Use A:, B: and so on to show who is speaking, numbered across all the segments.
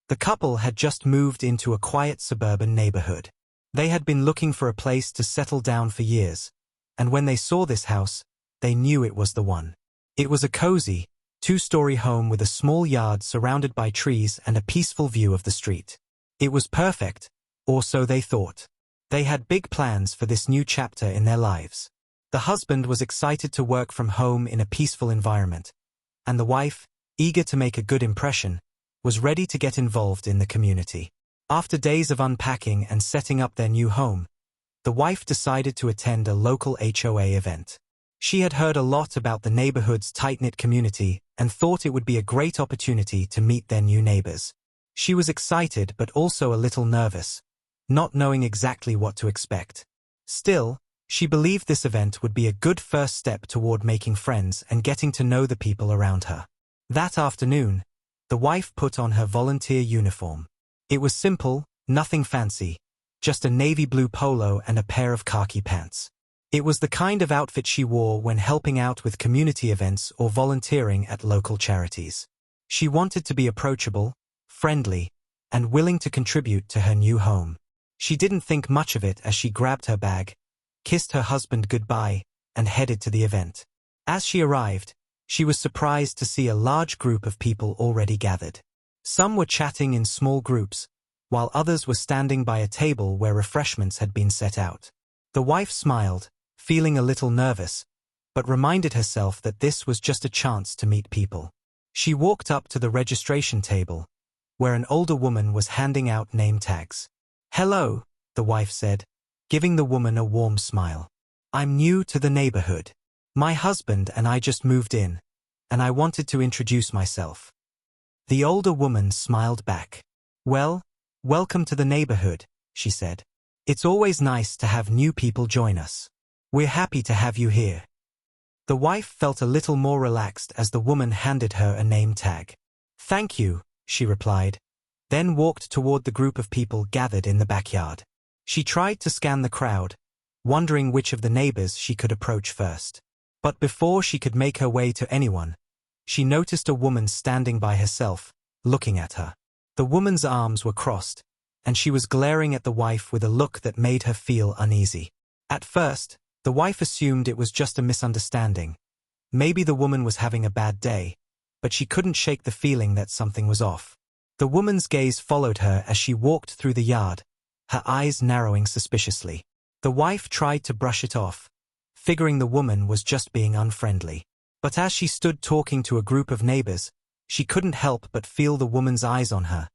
A: The couple had just moved into a quiet suburban neighborhood. They had been looking for a place to settle down for years, and when they saw this house, they knew it was the one. It was a cozy, two-story home with a small yard surrounded by trees and a peaceful view of the street. It was perfect, or so they thought. They had big plans for this new chapter in their lives. The husband was excited to work from home in a peaceful environment, and the wife, eager to make a good impression, was ready to get involved in the community. After days of unpacking and setting up their new home, the wife decided to attend a local HOA event. She had heard a lot about the neighborhood's tight-knit community and thought it would be a great opportunity to meet their new neighbors. She was excited but also a little nervous, not knowing exactly what to expect. Still, she believed this event would be a good first step toward making friends and getting to know the people around her. That afternoon, the wife put on her volunteer uniform. It was simple, nothing fancy, just a navy blue polo and a pair of khaki pants. It was the kind of outfit she wore when helping out with community events or volunteering at local charities. She wanted to be approachable, friendly, and willing to contribute to her new home. She didn't think much of it as she grabbed her bag, kissed her husband goodbye, and headed to the event. As she arrived, she was surprised to see a large group of people already gathered. Some were chatting in small groups, while others were standing by a table where refreshments had been set out. The wife smiled, feeling a little nervous, but reminded herself that this was just a chance to meet people. She walked up to the registration table, where an older woman was handing out name tags. "Hello," the wife said, giving the woman a warm smile. "I'm new to the neighborhood. My husband and I just moved in, and I wanted to introduce myself." The older woman smiled back. "Well, welcome to the neighborhood," she said. "It's always nice to have new people join us. We're happy to have you here." The wife felt a little more relaxed as the woman handed her a name tag. "Thank you," she replied, then walked toward the group of people gathered in the backyard. She tried to scan the crowd, wondering which of the neighbors she could approach first. But before she could make her way to anyone, she noticed a woman standing by herself, looking at her. The woman's arms were crossed, and she was glaring at the wife with a look that made her feel uneasy. At first, the wife assumed it was just a misunderstanding. Maybe the woman was having a bad day, but she couldn't shake the feeling that something was off. The woman's gaze followed her as she walked through the yard, her eyes narrowing suspiciously. The wife tried to brush it off, figuring the woman was just being unfriendly. But as she stood talking to a group of neighbors, she couldn't help but feel the woman's eyes on her,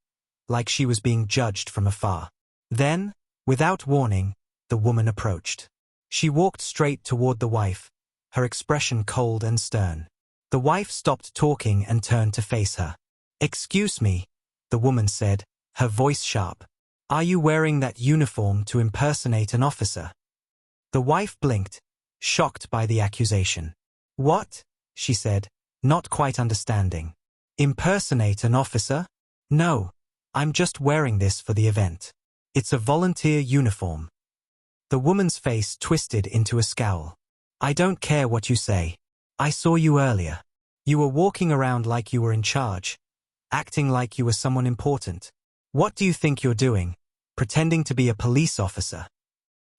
A: like she was being judged from afar. Then, without warning, the woman approached. She walked straight toward the wife, her expression cold and stern. The wife stopped talking and turned to face her. "Excuse me," the woman said, her voice sharp. "Are you wearing that uniform to impersonate an officer?" The wife blinked, shocked by the accusation. "What?" she said, not quite understanding. "Impersonate an officer? No, I'm just wearing this for the event. It's a volunteer uniform." The woman's face twisted into a scowl. "I don't care what you say. I saw you earlier. You were walking around like you were in charge, acting like you were someone important. What do you think you're doing, pretending to be a police officer?"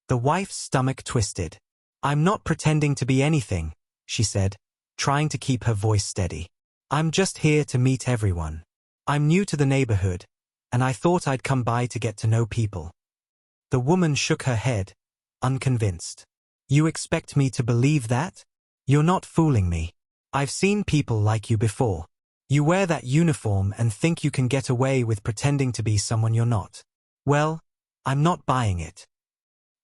A: The wife's stomach twisted. "I'm not pretending to be anything," she said, trying to keep her voice steady. "I'm just here to meet everyone. I'm new to the neighborhood, and I thought I'd come by to get to know people." The woman shook her head, unconvinced. "You expect me to believe that? You're not fooling me. I've seen people like you before. You wear that uniform and think you can get away with pretending to be someone you're not. Well, I'm not buying it."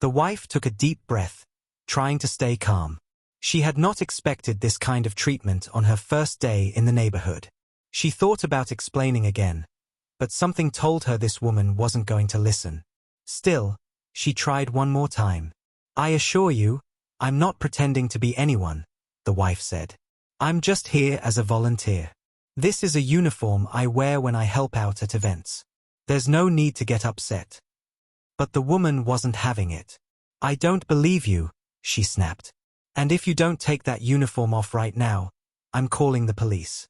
A: The wife took a deep breath, trying to stay calm. She had not expected this kind of treatment on her first day in the neighborhood. She thought about explaining again, but something told her this woman wasn't going to listen. Still, she tried one more time. "I assure you, I'm not pretending to be anyone," the wife said. "I'm just here as a volunteer. This is a uniform I wear when I help out at events. There's no need to get upset." But the woman wasn't having it. "I don't believe you," she snapped. "And if you don't take that uniform off right now, I'm calling the police."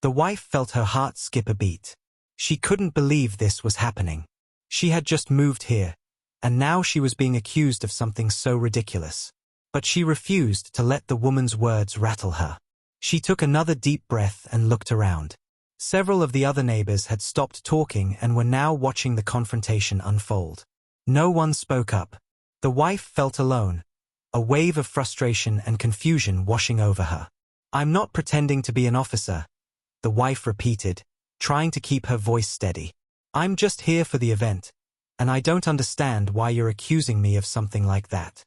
A: The wife felt her heart skip a beat. She couldn't believe this was happening. She had just moved here, and now she was being accused of something so ridiculous. But she refused to let the woman's words rattle her. She took another deep breath and looked around. Several of the other neighbors had stopped talking and were now watching the confrontation unfold. No one spoke up. The wife felt alone, a wave of frustration and confusion washing over her. "I'm not pretending to be an officer," the wife repeated, trying to keep her voice steady. "I'm just here for the event, and I don't understand why you're accusing me of something like that."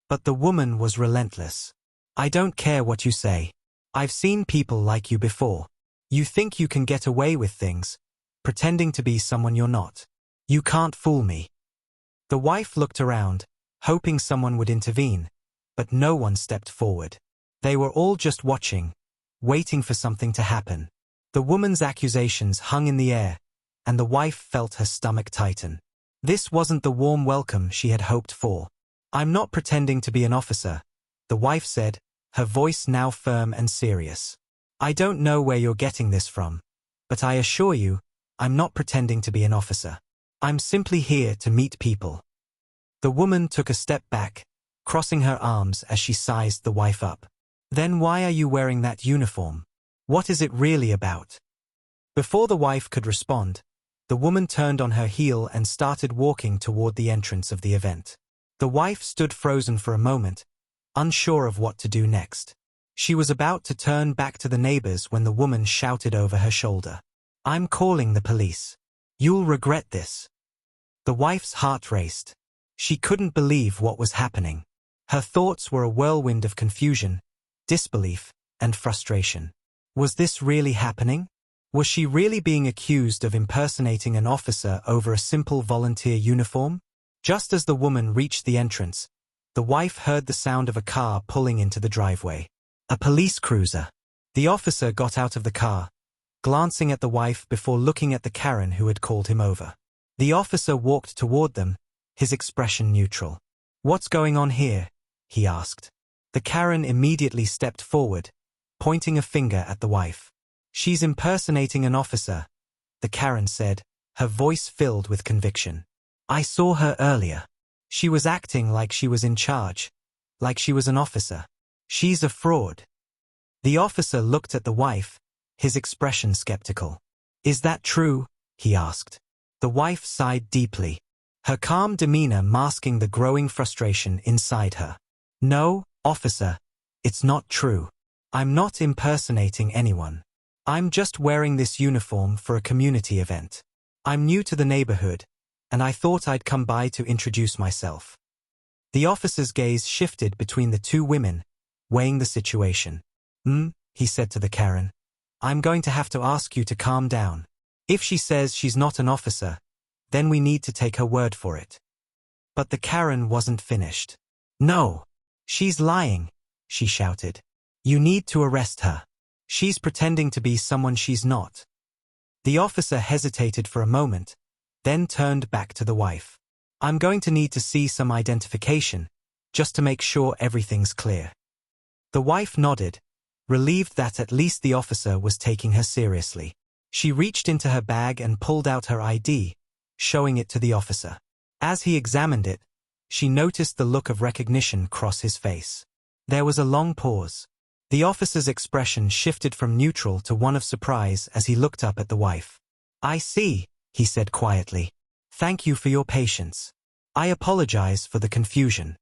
A: But the woman was relentless. "I don't care what you say. I've seen people like you before. You think you can get away with things, pretending to be someone you're not. You can't fool me." The wife looked around, hoping someone would intervene, but no one stepped forward. They were all just watching, waiting for something to happen. The woman's accusations hung in the air, and the wife felt her stomach tighten. This wasn't the warm welcome she had hoped for. "I'm not pretending to be an officer," the wife said, her voice now firm and serious. "I don't know where you're getting this from, but I assure you, I'm not pretending to be an officer. I'm simply here to meet people." The woman took a step back, crossing her arms as she sized the wife up. "Then why are you wearing that uniform? What is it really about?" Before the wife could respond, the woman turned on her heel and started walking toward the entrance of the event. The wife stood frozen for a moment, unsure of what to do next. She was about to turn back to the neighbors when the woman shouted over her shoulder, "I'm calling the police. You'll regret this." The wife's heart raced. She couldn't believe what was happening. Her thoughts were a whirlwind of confusion, disbelief, and frustration. Was this really happening? Was she really being accused of impersonating an officer over a simple volunteer uniform? Just as the woman reached the entrance, the wife heard the sound of a car pulling into the driveway. A police cruiser. The officer got out of the car, glancing at the wife before looking at the Karen who had called him over. The officer walked toward them, his expression neutral. "What's going on here?" he asked. The Karen immediately stepped forward, pointing a finger at the wife. "She's impersonating an officer," the Karen said, her voice filled with conviction. "I saw her earlier. She was acting like she was in charge, like she was an officer. She's a fraud." The officer looked at the wife, his expression skeptical. "Is that true?" he asked. The wife sighed deeply, her calm demeanor masking the growing frustration inside her. "No, officer, it's not true. I'm not impersonating anyone. I'm just wearing this uniform for a community event. I'm new to the neighborhood, and I thought I'd come by to introduce myself." The officer's gaze shifted between the two women, weighing the situation. He said to the Karen. "I'm going to have to ask you to calm down. If she says she's not an officer, then we need to take her word for it." But the Karen wasn't finished. "No, she's lying," she shouted. "You need to arrest her. She's pretending to be someone she's not." The officer hesitated for a moment, then turned back to the wife. "I'm going to need to see some identification, just to make sure everything's clear." The wife nodded, relieved that at least the officer was taking her seriously. She reached into her bag and pulled out her ID, showing it to the officer. As he examined it, she noticed the look of recognition cross his face. There was a long pause. The officer's expression shifted from neutral to one of surprise as he looked up at the wife. "I see," he said quietly. "Thank you for your patience. I apologize for the confusion."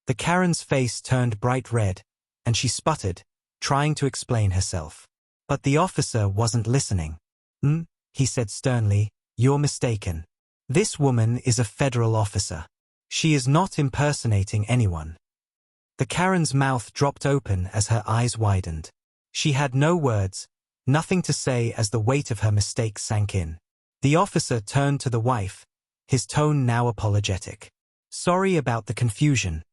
A: The Karen's face turned bright red, and she sputtered, trying to explain herself. But the officer wasn't listening. He said sternly, "You're mistaken. This woman is a federal officer. She is not impersonating anyone." The Karen's mouth dropped open as her eyes widened. She had no words, nothing to say as the weight of her mistake sank in. The officer turned to the wife, his tone now apologetic. "Sorry about the confusion.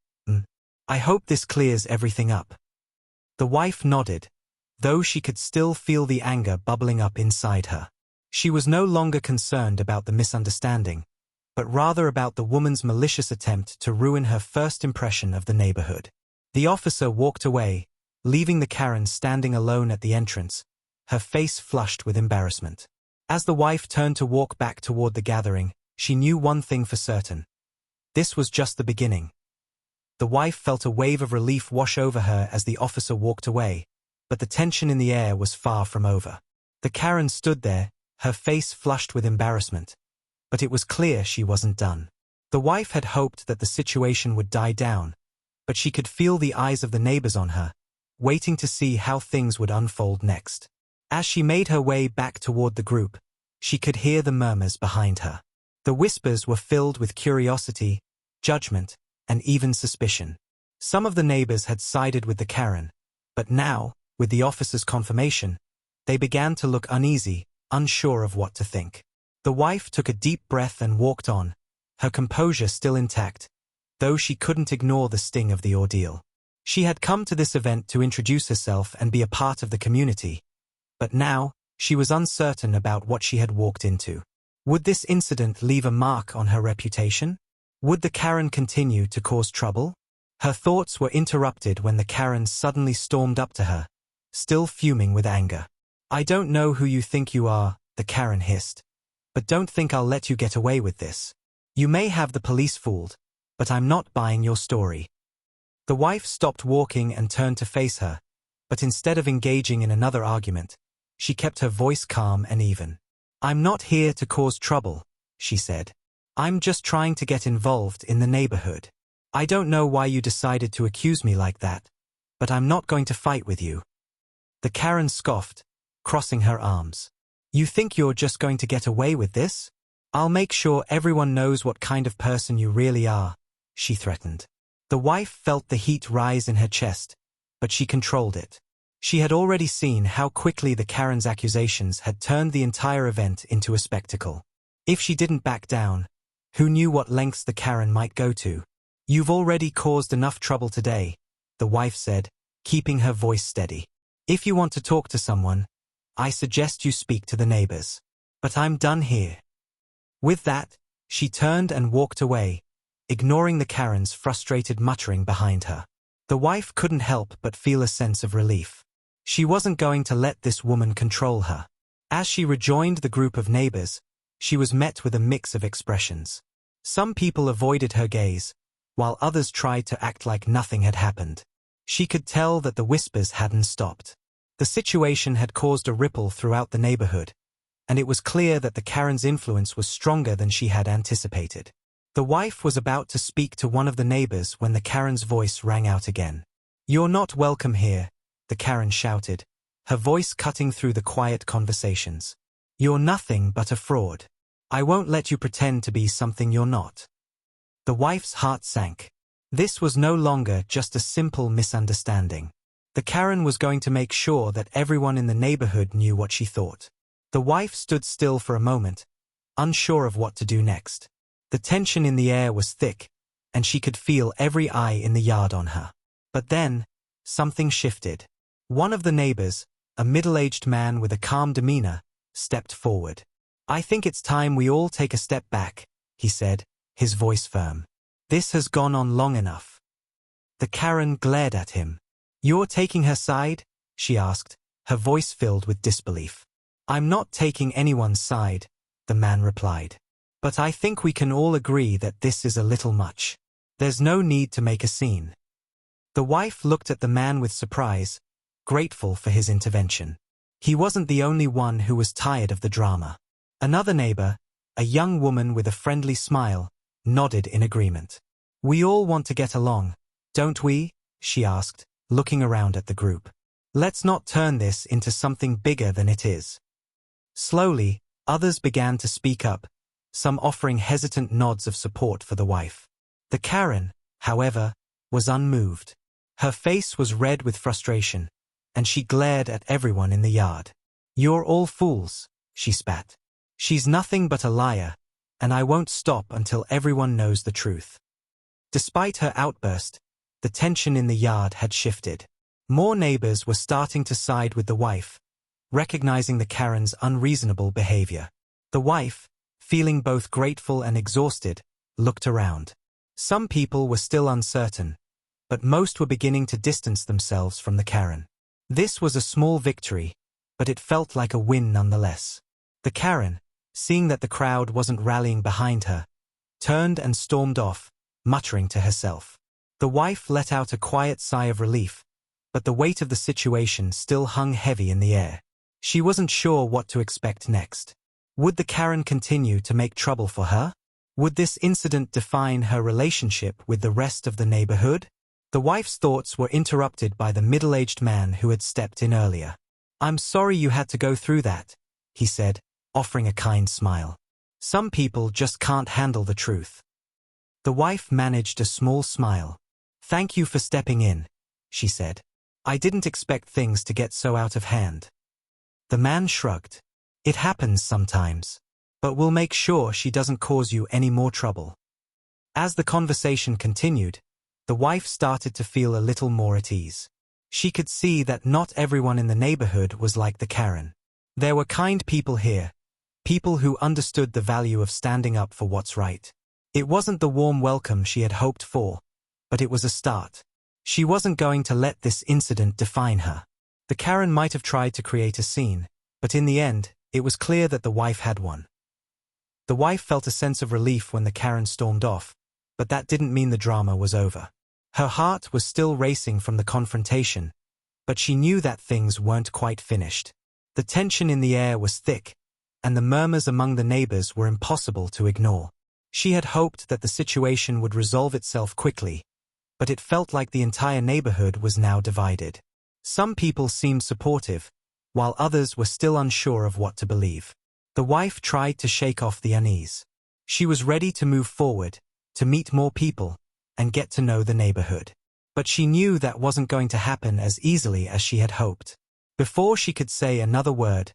A: I hope this clears everything up." The wife nodded, though she could still feel the anger bubbling up inside her. She was no longer concerned about the misunderstanding, but rather about the woman's malicious attempt to ruin her first impression of the neighborhood. The officer walked away, leaving the Karen standing alone at the entrance, her face flushed with embarrassment. As the wife turned to walk back toward the gathering, she knew one thing for certain. This was just the beginning. The wife felt a wave of relief wash over her as the officer walked away, but the tension in the air was far from over. The Karen stood there, her face flushed with embarrassment. But it was clear she wasn't done. The wife had hoped that the situation would die down, but she could feel the eyes of the neighbors on her, waiting to see how things would unfold next. As she made her way back toward the group, she could hear the murmurs behind her. The whispers were filled with curiosity, judgment, and even suspicion. Some of the neighbors had sided with the Karen, but now, with the officer's confirmation, they began to look uneasy, unsure of what to think. The wife took a deep breath and walked on, her composure still intact, though she couldn't ignore the sting of the ordeal. She had come to this event to introduce herself and be a part of the community, but now, she was uncertain about what she had walked into. Would this incident leave a mark on her reputation? Would the Karen continue to cause trouble? Her thoughts were interrupted when the Karen suddenly stormed up to her, still fuming with anger. "I don't know who you think you are," the Karen hissed, "but don't think I'll let you get away with this. You may have the police fooled, but I'm not buying your story." The wife stopped walking and turned to face her, but instead of engaging in another argument, she kept her voice calm and even. "I'm not here to cause trouble," she said. "I'm just trying to get involved in the neighborhood. I don't know why you decided to accuse me like that, but I'm not going to fight with you." The Karen scoffed, crossing her arms. "You think you're just going to get away with this? I'll make sure everyone knows what kind of person you really are," she threatened. The wife felt the heat rise in her chest, but she controlled it. She had already seen how quickly the Karen's accusations had turned the entire event into a spectacle. If she didn't back down, who knew what lengths the Karen might go to? "You've already caused enough trouble today," the wife said, keeping her voice steady. "If you want to talk to someone, I suggest you speak to the neighbors. But I'm done here." With that, she turned and walked away, ignoring the Karen's frustrated muttering behind her. The wife couldn't help but feel a sense of relief. She wasn't going to let this woman control her. As she rejoined the group of neighbors, she was met with a mix of expressions. Some people avoided her gaze, while others tried to act like nothing had happened. She could tell that the whispers hadn't stopped. The situation had caused a ripple throughout the neighborhood, and it was clear that the Karen's influence was stronger than she had anticipated. The wife was about to speak to one of the neighbors when the Karen's voice rang out again. "You're not welcome here," the Karen shouted, her voice cutting through the quiet conversations. "You're nothing but a fraud. I won't let you pretend to be something you're not." The wife's heart sank. This was no longer just a simple misunderstanding. The Karen was going to make sure that everyone in the neighborhood knew what she thought. The wife stood still for a moment, unsure of what to do next. The tension in the air was thick, and she could feel every eye in the yard on her. But then, something shifted. One of the neighbors, a middle-aged man with a calm demeanor, stepped forward. "I think it's time we all take a step back," he said, his voice firm. "This has gone on long enough." The Karen glared at him. "You're taking her side?" she asked, her voice filled with disbelief. "I'm not taking anyone's side," the man replied. "But I think we can all agree that this is a little much. There's no need to make a scene." The wife looked at the man with surprise, grateful for his intervention. He wasn't the only one who was tired of the drama. Another neighbor, a young woman with a friendly smile, nodded in agreement. "We all want to get along, don't we?" she asked, looking around at the group. "Let's not turn this into something bigger than it is." Slowly, others began to speak up, some offering hesitant nods of support for the wife. The Karen, however, was unmoved. Her face was red with frustration, and she glared at everyone in the yard. "You're all fools," she spat. "She's nothing but a liar, and I won't stop until everyone knows the truth." Despite her outburst, the tension in the yard had shifted. More neighbors were starting to side with the wife, recognizing the Karen's unreasonable behavior. The wife, feeling both grateful and exhausted, looked around. Some people were still uncertain, but most were beginning to distance themselves from the Karen. This was a small victory, but it felt like a win nonetheless. The Karen, seeing that the crowd wasn't rallying behind her, turned and stormed off, muttering to herself. The wife let out a quiet sigh of relief, but the weight of the situation still hung heavy in the air. She wasn't sure what to expect next. Would the Karen continue to make trouble for her? Would this incident define her relationship with the rest of the neighborhood? The wife's thoughts were interrupted by the middle-aged man who had stepped in earlier. "I'm sorry you had to go through that," he said, offering a kind smile. "Some people just can't handle the truth." The wife managed a small smile. "Thank you for stepping in," she said. "I didn't expect things to get so out of hand." The man shrugged. "It happens sometimes. But we'll make sure she doesn't cause you any more trouble." As the conversation continued, the wife started to feel a little more at ease. She could see that not everyone in the neighborhood was like the Karen. There were kind people here, people who understood the value of standing up for what's right. It wasn't the warm welcome she had hoped for, but it was a start. She wasn't going to let this incident define her. The Karen might have tried to create a scene, but in the end, it was clear that the wife had won. The wife felt a sense of relief when the Karen stormed off, but that didn't mean the drama was over. Her heart was still racing from the confrontation, but she knew that things weren't quite finished. The tension in the air was thick, and the murmurs among the neighbors were impossible to ignore. She had hoped that the situation would resolve itself quickly, but it felt like the entire neighborhood was now divided. Some people seemed supportive, while others were still unsure of what to believe. The wife tried to shake off the unease. She was ready to move forward, to meet more people, and get to know the neighborhood. But she knew that wasn't going to happen as easily as she had hoped. Before she could say another word,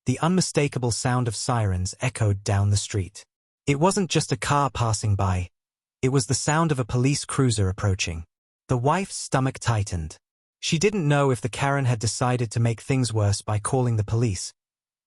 A: the unmistakable sound of sirens echoed down the street. It wasn't just a car passing by. It was the sound of a police cruiser approaching. The wife's stomach tightened. She didn't know if the Karen had decided to make things worse by calling the police,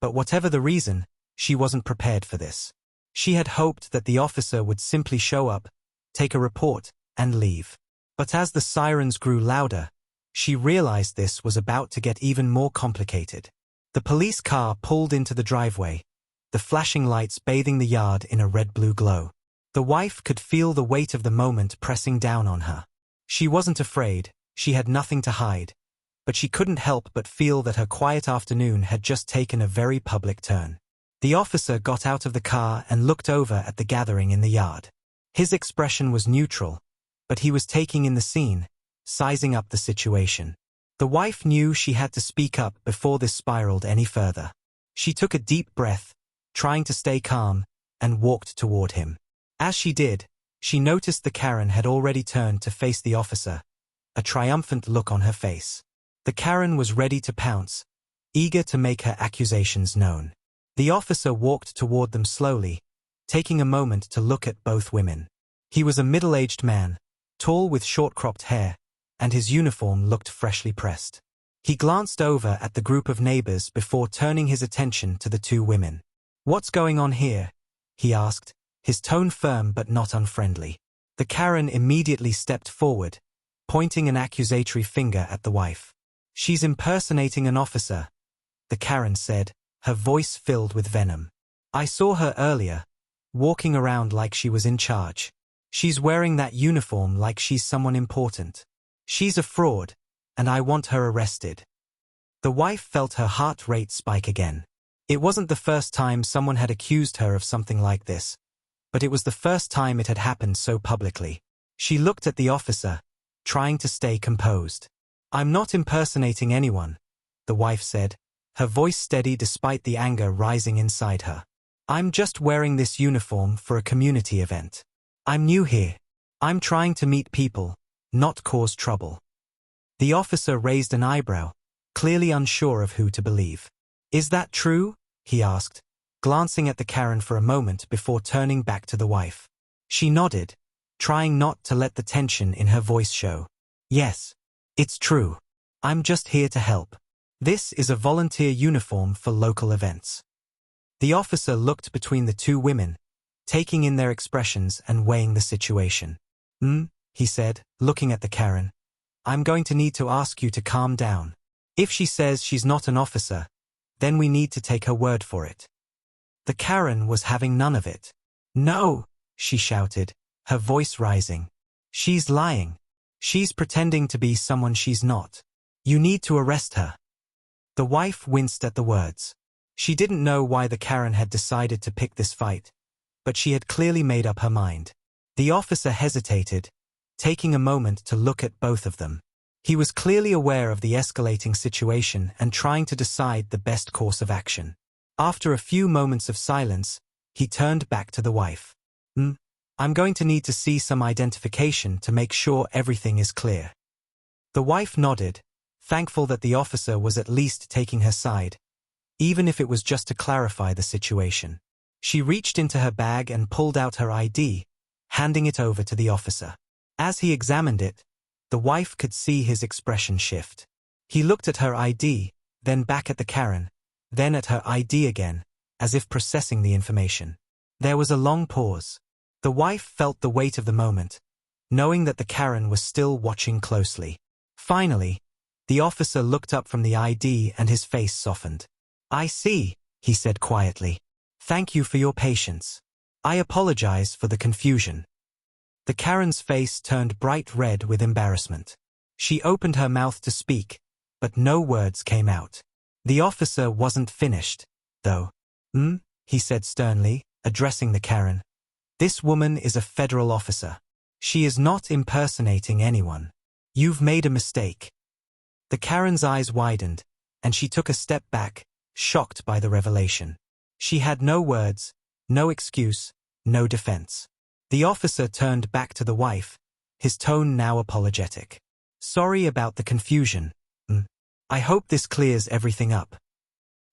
A: but whatever the reason, she wasn't prepared for this. She had hoped that the officer would simply show up, take a report, and leave. But as the sirens grew louder, she realized this was about to get even more complicated. The police car pulled into the driveway, the flashing lights bathing the yard in a red-blue glow. The wife could feel the weight of the moment pressing down on her. She wasn't afraid, she had nothing to hide, but she couldn't help but feel that her quiet afternoon had just taken a very public turn. The officer got out of the car and looked over at the gathering in the yard. His expression was neutral, but he was taking in the scene, sizing up the situation. The wife knew she had to speak up before this spiraled any further. She took a deep breath, trying to stay calm, and walked toward him. As she did, she noticed the Karen had already turned to face the officer, a triumphant look on her face. The Karen was ready to pounce, eager to make her accusations known. The officer walked toward them slowly, taking a moment to look at both women. He was a middle-aged man, tall with short-cropped hair, and his uniform looked freshly pressed. He glanced over at the group of neighbors before turning his attention to the two women. "What's going on here?" he asked, his tone firm but not unfriendly. The Karen immediately stepped forward, pointing an accusatory finger at the wife. "She's impersonating an officer," the Karen said, her voice filled with venom. "I saw her earlier, walking around like she was in charge. She's wearing that uniform like she's someone important. She's a fraud, and I want her arrested." The wife felt her heart rate spike again. It wasn't the first time someone had accused her of something like this, but it was the first time it had happened so publicly. She looked at the officer, trying to stay composed. "I'm not impersonating anyone," the wife said, her voice steady despite the anger rising inside her. "I'm just wearing this uniform for a community event. I'm new here. I'm trying to meet people, not cause trouble." The officer raised an eyebrow, clearly unsure of who to believe. "Is that true?" he asked, glancing at the Karen for a moment before turning back to the wife. She nodded, trying not to let the tension in her voice show. "Yes, it's true. I'm just here to help. This is a volunteer uniform for local events." The officer looked between the two women, taking in their expressions and weighing the situation. He said, looking at the Karen. "I'm going to need to ask you to calm down. If she says she's not an officer, then we need to take her word for it." The Karen was having none of it. "No," she shouted, her voice rising. "She's lying. She's pretending to be someone she's not. You need to arrest her." The wife winced at the words. She didn't know why the Karen had decided to pick this fight, but she had clearly made up her mind. The officer hesitated, taking a moment to look at both of them. He was clearly aware of the escalating situation and trying to decide the best course of action. After a few moments of silence, he turned back to the wife. I'm going to need to see some identification to make sure everything is clear." The wife nodded, thankful that the officer was at least taking her side, even if it was just to clarify the situation. She reached into her bag and pulled out her ID, handing it over to the officer. As he examined it, the wife could see his expression shift. He looked at her ID, then back at the Karen, then at her ID again, as if processing the information. There was a long pause. The wife felt the weight of the moment, knowing that the Karen was still watching closely. Finally, the officer looked up from the ID and his face softened. "I see," he said quietly. "Thank you for your patience. I apologize for the confusion." The Karen's face turned bright red with embarrassment. She opened her mouth to speak, but no words came out. The officer wasn't finished, though. He said sternly, addressing the Karen. "This woman is a federal officer. She is not impersonating anyone. You've made a mistake." The Karen's eyes widened, and she took a step back, shocked by the revelation. She had no words, no excuse, no defense. The officer turned back to the wife, his tone now apologetic. "Sorry about the confusion. I hope this clears everything up."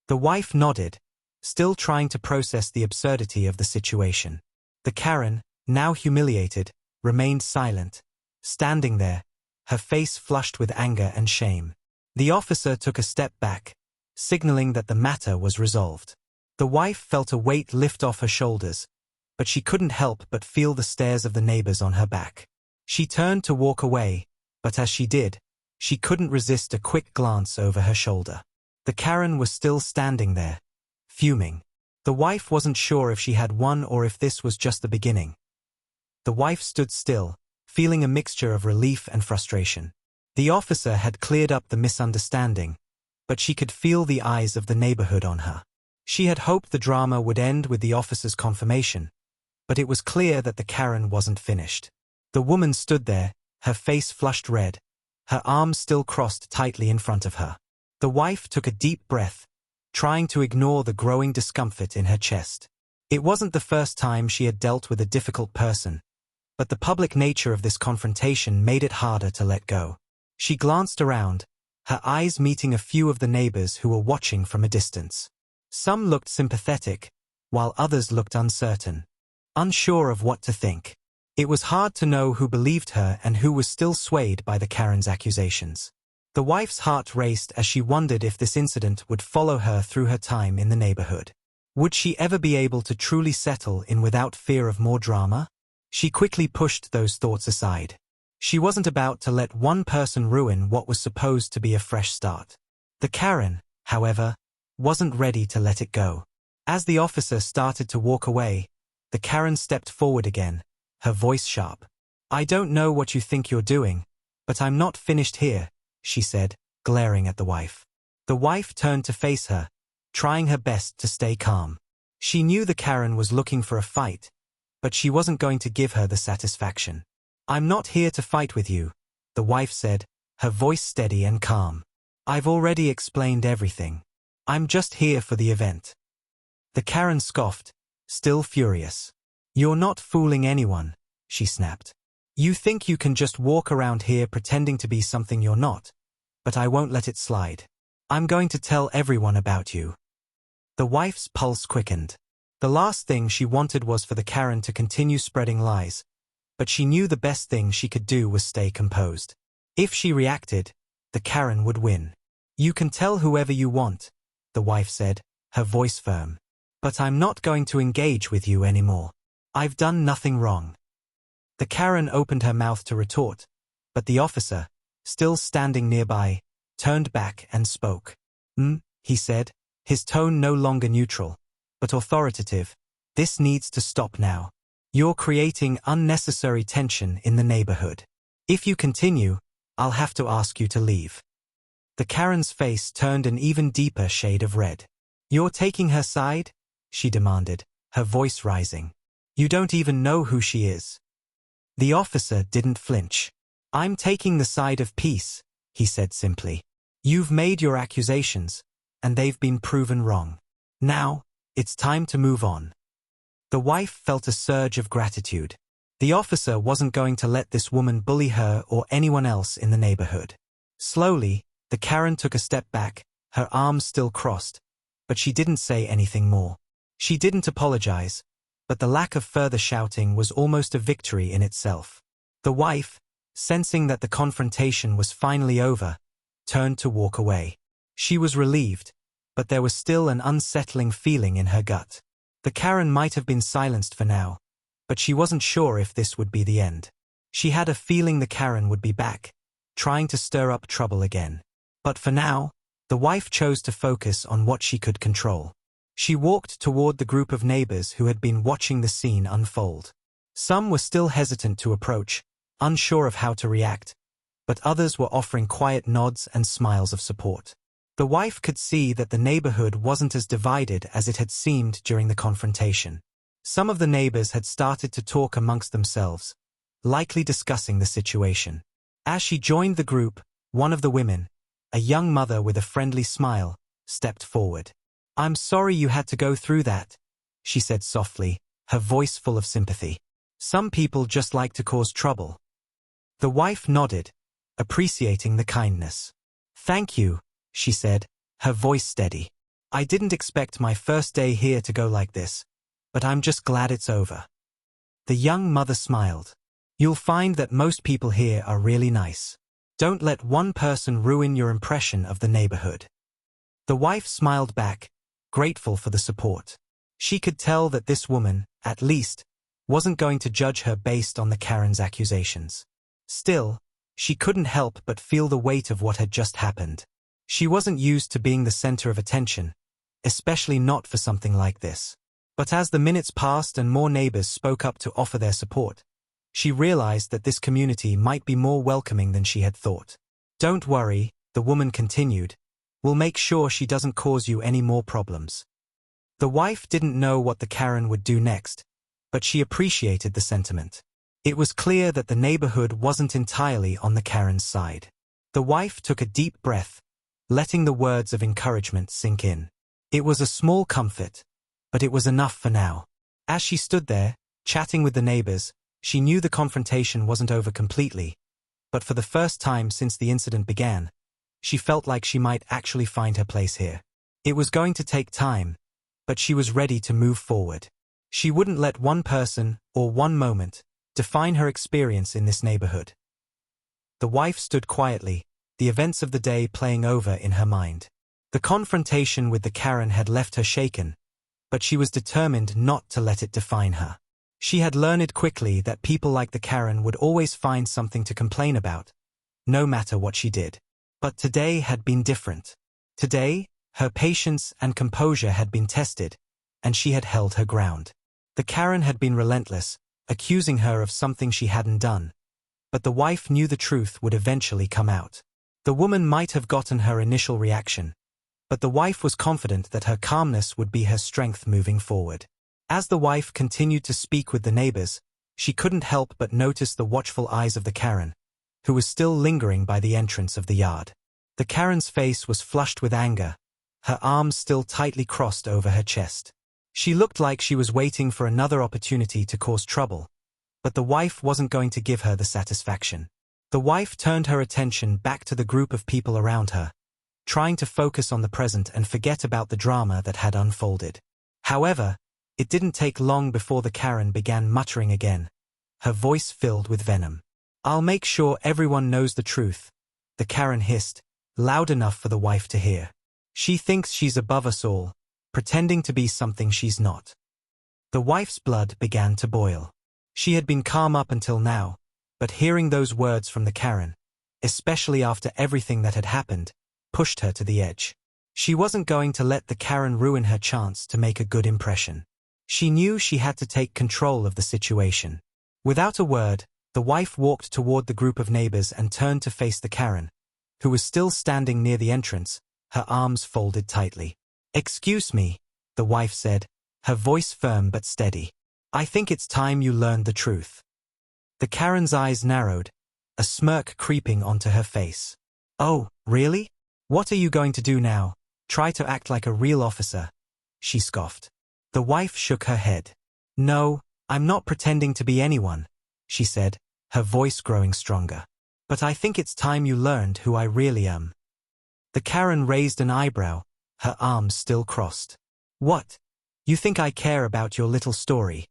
A: The wife nodded, still trying to process the absurdity of the situation. The Karen, now humiliated, remained silent, standing there, her face flushed with anger and shame. The officer took a step back, signaling that the matter was resolved. The wife felt a weight lift off her shoulders, but she couldn't help but feel the stares of the neighbors on her back. She turned to walk away, but as she did, she couldn't resist a quick glance over her shoulder. The Karen was still standing there, fuming. The wife wasn't sure if she had won or if this was just the beginning. The wife stood still, feeling a mixture of relief and frustration. The officer had cleared up the misunderstanding, but she could feel the eyes of the neighborhood on her. She had hoped the drama would end with the officer's confirmation, but it was clear that the Karen wasn't finished. The woman stood there, her face flushed red, her arms still crossed tightly in front of her. The wife took a deep breath, trying to ignore the growing discomfort in her chest. It wasn't the first time she had dealt with a difficult person, but the public nature of this confrontation made it harder to let go. She glanced around, her eyes meeting a few of the neighbors who were watching from a distance. Some looked sympathetic, while others looked uncertain, unsure of what to think. It was hard to know who believed her and who was still swayed by the Karen's accusations. The wife's heart raced as she wondered if this incident would follow her through her time in the neighborhood. Would she ever be able to truly settle in without fear of more drama? She quickly pushed those thoughts aside. She wasn't about to let one person ruin what was supposed to be a fresh start. The Karen, however, wasn't ready to let it go. As the officer started to walk away, the Karen stepped forward again, her voice sharp. "I don't know what you think you're doing, but I'm not finished here," she said, glaring at the wife. The wife turned to face her, trying her best to stay calm. She knew the Karen was looking for a fight, but she wasn't going to give her the satisfaction. "I'm not here to fight with you," the wife said, her voice steady and calm. "I've already explained everything. I'm just here for the event." The Karen scoffed, still furious. "You're not fooling anyone," she snapped. "You think you can just walk around here pretending to be something you're not, but I won't let it slide. I'm going to tell everyone about you." The wife's pulse quickened. The last thing she wanted was for the Karen to continue spreading lies, but she knew the best thing she could do was stay composed. If she reacted, the Karen would win. "You can tell whoever you want," the wife said, her voice firm. "But I'm not going to engage with you anymore. I've done nothing wrong." The Karen opened her mouth to retort, but the officer, still standing nearby, turned back and spoke. He said, his tone no longer neutral, but authoritative. This needs to stop now. You're creating unnecessary tension in the neighborhood. If you continue, I'll have to ask you to leave. The Karen's face turned an even deeper shade of red. You're taking her side? She demanded, her voice rising. You don't even know who she is. The officer didn't flinch. I'm taking the side of peace, he said simply. You've made your accusations, and they've been proven wrong. Now, it's time to move on. The wife felt a surge of gratitude. The officer wasn't going to let this woman bully her or anyone else in the neighborhood. Slowly, the Karen took a step back, her arms still crossed, but she didn't say anything more. She didn't apologize, but the lack of further shouting was almost a victory in itself. The wife, sensing that the confrontation was finally over, turned to walk away. She was relieved, but there was still an unsettling feeling in her gut. The Karen might have been silenced for now, but she wasn't sure if this would be the end. She had a feeling the Karen would be back, trying to stir up trouble again. But for now, the wife chose to focus on what she could control. She walked toward the group of neighbors who had been watching the scene unfold. Some were still hesitant to approach, unsure of how to react, but others were offering quiet nods and smiles of support. The wife could see that the neighborhood wasn't as divided as it had seemed during the confrontation. Some of the neighbors had started to talk amongst themselves, likely discussing the situation. As she joined the group, one of the women, a young mother with a friendly smile, stepped forward. I'm sorry you had to go through that, she said softly, her voice full of sympathy. Some people just like to cause trouble. The wife nodded, appreciating the kindness. Thank you, she said, her voice steady. I didn't expect my first day here to go like this, but I'm just glad it's over. The young mother smiled. You'll find that most people here are really nice. Don't let one person ruin your impression of the neighborhood. The wife smiled back, grateful for the support. She could tell that this woman, at least, wasn't going to judge her based on the Karen's accusations. Still, she couldn't help but feel the weight of what had just happened. She wasn't used to being the center of attention, especially not for something like this. But as the minutes passed and more neighbors spoke up to offer their support, she realized that this community might be more welcoming than she had thought. Don't worry, the woman continued. We'll make sure she doesn't cause you any more problems. The wife didn't know what the Karen would do next, but she appreciated the sentiment. It was clear that the neighborhood wasn't entirely on the Karen's side. The wife took a deep breath, letting the words of encouragement sink in. It was a small comfort, but it was enough for now. As she stood there, chatting with the neighbors, she knew the confrontation wasn't over completely, but for the first time since the incident began, she felt like she might actually find her place here. It was going to take time, but she was ready to move forward. She wouldn't let one person, or one moment, define her experience in this neighborhood. The wife stood quietly, the events of the day playing over in her mind. The confrontation with the Karen had left her shaken, but she was determined not to let it define her. She had learned quickly that people like the Karen would always find something to complain about, no matter what she did. But today had been different. Today, her patience and composure had been tested, and she had held her ground. The Karen had been relentless, accusing her of something she hadn't done, but the wife knew the truth would eventually come out. The woman might have gotten her initial reaction, but the wife was confident that her calmness would be her strength moving forward. As the wife continued to speak with the neighbors, she couldn't help but notice the watchful eyes of the Karen, who was still lingering by the entrance of the yard. The Karen's face was flushed with anger, her arms still tightly crossed over her chest. She looked like she was waiting for another opportunity to cause trouble, but the wife wasn't going to give her the satisfaction. The wife turned her attention back to the group of people around her, trying to focus on the present and forget about the drama that had unfolded. However, it didn't take long before the Karen began muttering again, her voice filled with venom. I'll make sure everyone knows the truth, the Karen hissed, loud enough for the wife to hear. She thinks she's above us all, pretending to be something she's not. The wife's blood began to boil. She had been calm up until now, but hearing those words from the Karen, especially after everything that had happened, pushed her to the edge. She wasn't going to let the Karen ruin her chance to make a good impression. She knew she had to take control of the situation. Without a word, the wife walked toward the group of neighbors and turned to face the Karen, who was still standing near the entrance, her arms folded tightly. "Excuse me," the wife said, her voice firm but steady. "I think it's time you learned the truth." The Karen's eyes narrowed, a smirk creeping onto her face. "Oh, really? What are you going to do now? Try to act like a real officer?" she scoffed. The wife shook her head. "No, I'm not pretending to be anyone," she said, her voice growing stronger. "But I think it's time you learned who I really am." The Karen raised an eyebrow, her arms still crossed. "What? You think I care about your little story?"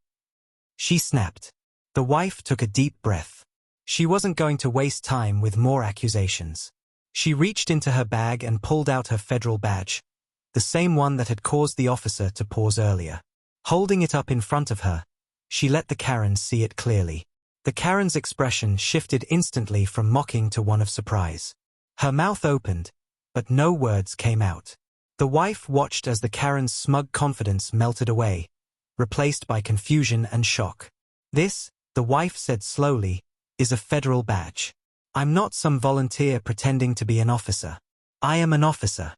A: she snapped. The wife took a deep breath. She wasn't going to waste time with more accusations. She reached into her bag and pulled out her federal badge, the same one that had caused the officer to pause earlier. Holding it up in front of her, she let the Karen see it clearly. The Karen's expression shifted instantly from mocking to one of surprise. Her mouth opened, but no words came out. The wife watched as the Karen's smug confidence melted away, replaced by confusion and shock. "This," the wife said slowly, "is a federal badge. I'm not some volunteer pretending to be an officer. I am an officer."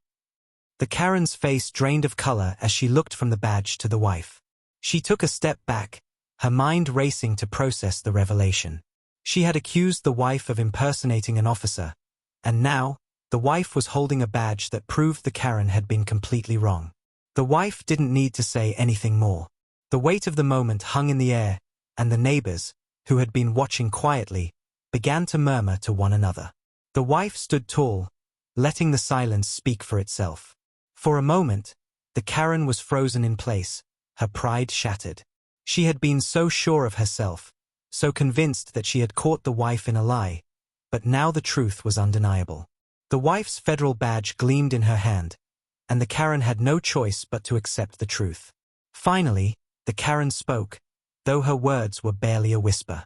A: The Karen's face drained of color as she looked from the badge to the wife. She took a step back, her mind racing to process the revelation. She had accused the wife of impersonating an officer, and now, the wife was holding a badge that proved the Karen had been completely wrong. The wife didn't need to say anything more. The weight of the moment hung in the air, and the neighbors, who had been watching quietly, began to murmur to one another. The wife stood tall, letting the silence speak for itself. For a moment, the Karen was frozen in place, her pride shattered. She had been so sure of herself, so convinced that she had caught the wife in a lie, but now the truth was undeniable. The wife's federal badge gleamed in her hand, and the Karen had no choice but to accept the truth. Finally, the Karen spoke, though her words were barely a whisper.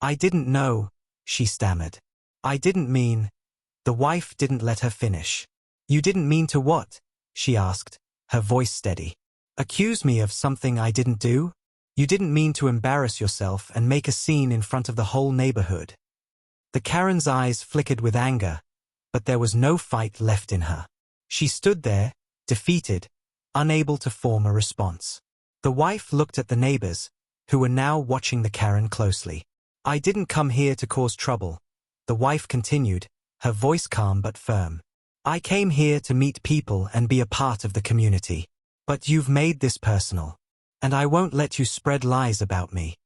A: I didn't know," she stammered. "I didn't mean—" The wife didn't let her finish. "You didn't mean to what?" she asked, her voice steady. "Accuse me of something I didn't do? You didn't mean to embarrass yourself and make a scene in front of the whole neighborhood?" The Karen's eyes flickered with anger, but there was no fight left in her. She stood there, defeated, unable to form a response. The wife looked at the neighbors, who were now watching the Karen closely. "I didn't come here to cause trouble," the wife continued, her voice calm but firm. "I came here to meet people and be a part of the community. But you've made this personal, and I won't let you spread lies about me."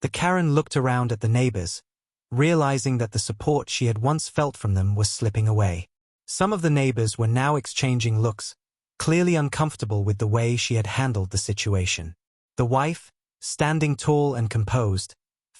A: The Karen looked around at the neighbors, realizing that the support she had once felt from them was slipping away. Some of the neighbors were now exchanging looks, clearly uncomfortable with the way she had handled the situation. The wife, standing tall and composed,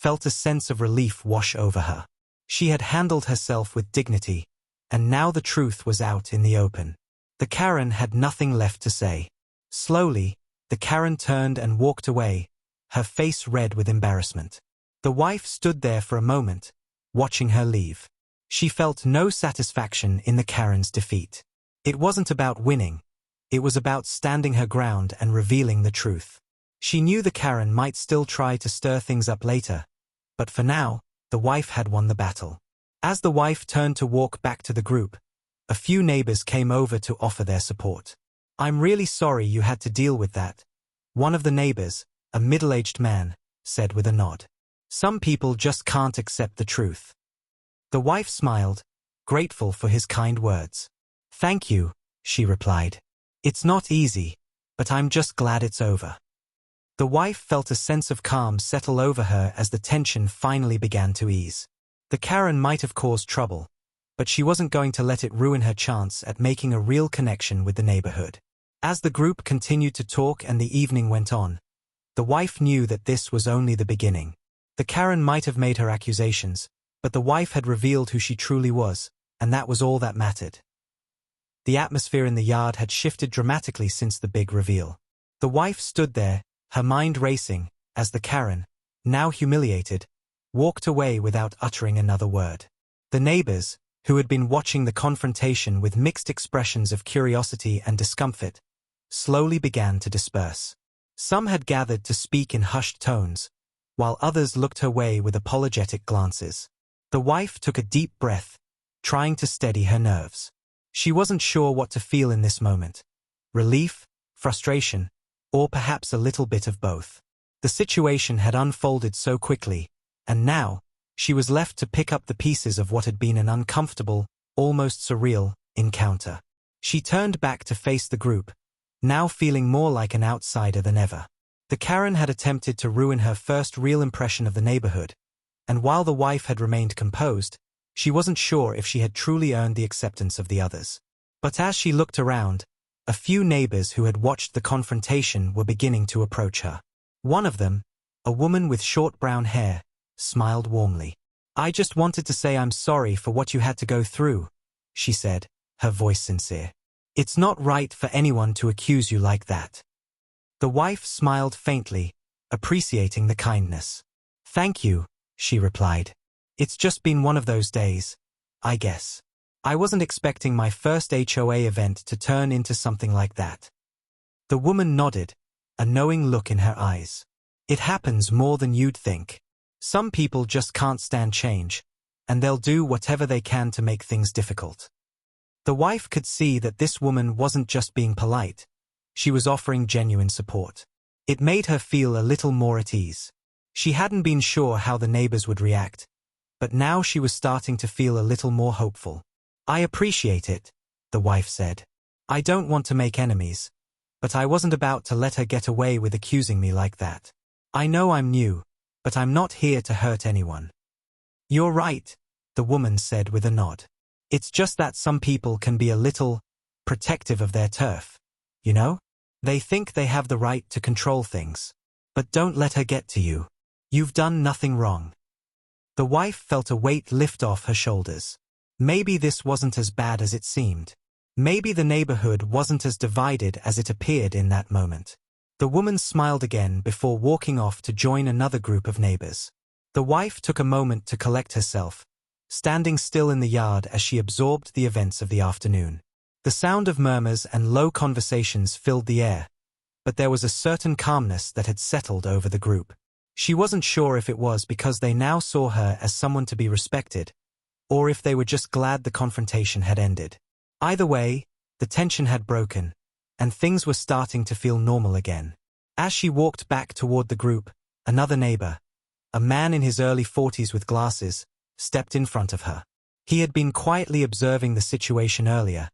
A: felt a sense of relief wash over her. She had handled herself with dignity, and now the truth was out in the open. The Karen had nothing left to say. Slowly, the Karen turned and walked away, her face red with embarrassment. The wife stood there for a moment, watching her leave. She felt no satisfaction in the Karen's defeat. It wasn't about winning. It was about standing her ground and revealing the truth. She knew the Karen might still try to stir things up later, but for now, the wife had won the battle. As the wife turned to walk back to the group, a few neighbors came over to offer their support. "I'm really sorry you had to deal with that," one of the neighbors, a middle-aged man, said with a nod. "Some people just can't accept the truth." The wife smiled, grateful for his kind words. "Thank you," she replied. "It's not easy, but I'm just glad it's over." The wife felt a sense of calm settle over her as the tension finally began to ease. The Karen might have caused trouble, but she wasn't going to let it ruin her chance at making a real connection with the neighborhood. As the group continued to talk and the evening went on, the wife knew that this was only the beginning. The Karen might have made her accusations, but the wife had revealed who she truly was, and that was all that mattered. The atmosphere in the yard had shifted dramatically since the big reveal. The wife stood there, her mind racing, as the Karen, now humiliated, walked away without uttering another word. The neighbors, who had been watching the confrontation with mixed expressions of curiosity and discomfort, slowly began to disperse. Some had gathered to speak in hushed tones, while others looked her way with apologetic glances. The wife took a deep breath, trying to steady her nerves. She wasn't sure what to feel in this moment: relief, frustration, or perhaps a little bit of both. The situation had unfolded so quickly, and now, she was left to pick up the pieces of what had been an uncomfortable, almost surreal, encounter. She turned back to face the group, now feeling more like an outsider than ever. The Karen had attempted to ruin her first real impression of the neighborhood, and while the wife had remained composed, she wasn't sure if she had truly earned the acceptance of the others. But as she looked around, a few neighbors who had watched the confrontation were beginning to approach her. One of them, a woman with short brown hair, smiled warmly. "I just wanted to say I'm sorry for what you had to go through," she said, her voice sincere. "It's not right for anyone to accuse you like that." The wife smiled faintly, appreciating the kindness. "Thank you," she replied. "It's just been one of those days, I guess. I wasn't expecting my first HOA event to turn into something like that." The woman nodded, a knowing look in her eyes. "It happens more than you'd think. Some people just can't stand change, and they'll do whatever they can to make things difficult." The wife could see that this woman wasn't just being polite, she was offering genuine support. It made her feel a little more at ease. She hadn't been sure how the neighbors would react, but now she was starting to feel a little more hopeful. "I appreciate it," the wife said. "I don't want to make enemies, but I wasn't about to let her get away with accusing me like that. I know I'm new, but I'm not here to hurt anyone." "You're right," the woman said with a nod. "It's just that some people can be a little protective of their turf, you know? They think they have the right to control things. But don't let her get to you. You've done nothing wrong." The wife felt a weight lift off her shoulders. Maybe this wasn't as bad as it seemed. Maybe the neighborhood wasn't as divided as it appeared in that moment. The woman smiled again before walking off to join another group of neighbors. The wife took a moment to collect herself, standing still in the yard as she absorbed the events of the afternoon. The sound of murmurs and low conversations filled the air, but there was a certain calmness that had settled over the group. She wasn't sure if it was because they now saw her as someone to be respected, or if they were just glad the confrontation had ended. Either way, the tension had broken, and things were starting to feel normal again. As she walked back toward the group, another neighbor, a man in his early 40s with glasses, stepped in front of her. He had been quietly observing the situation earlier,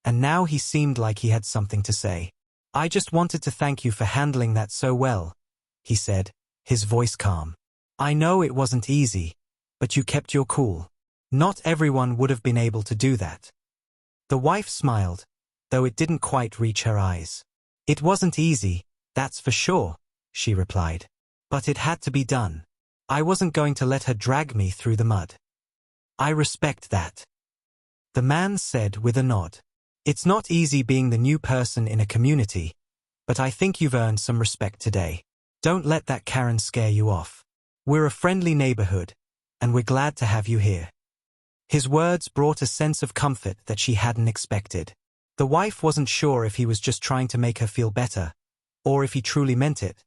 A: and now he seemed like he had something to say. "I just wanted to thank you for handling that so well," he said, his voice calm. "I know it wasn't easy, but you kept your cool. Not everyone would have been able to do that." The wife smiled, though it didn't quite reach her eyes. "It wasn't easy, that's for sure," she replied. "But it had to be done. I wasn't going to let her drag me through the mud." "I respect that," the man said with a nod. "It's not easy being the new person in a community, but I think you've earned some respect today. Don't let that Karen scare you off. We're a friendly neighborhood, and we're glad to have you here." His words brought a sense of comfort that she hadn't expected. The wife wasn't sure if he was just trying to make her feel better, or if he truly meant it,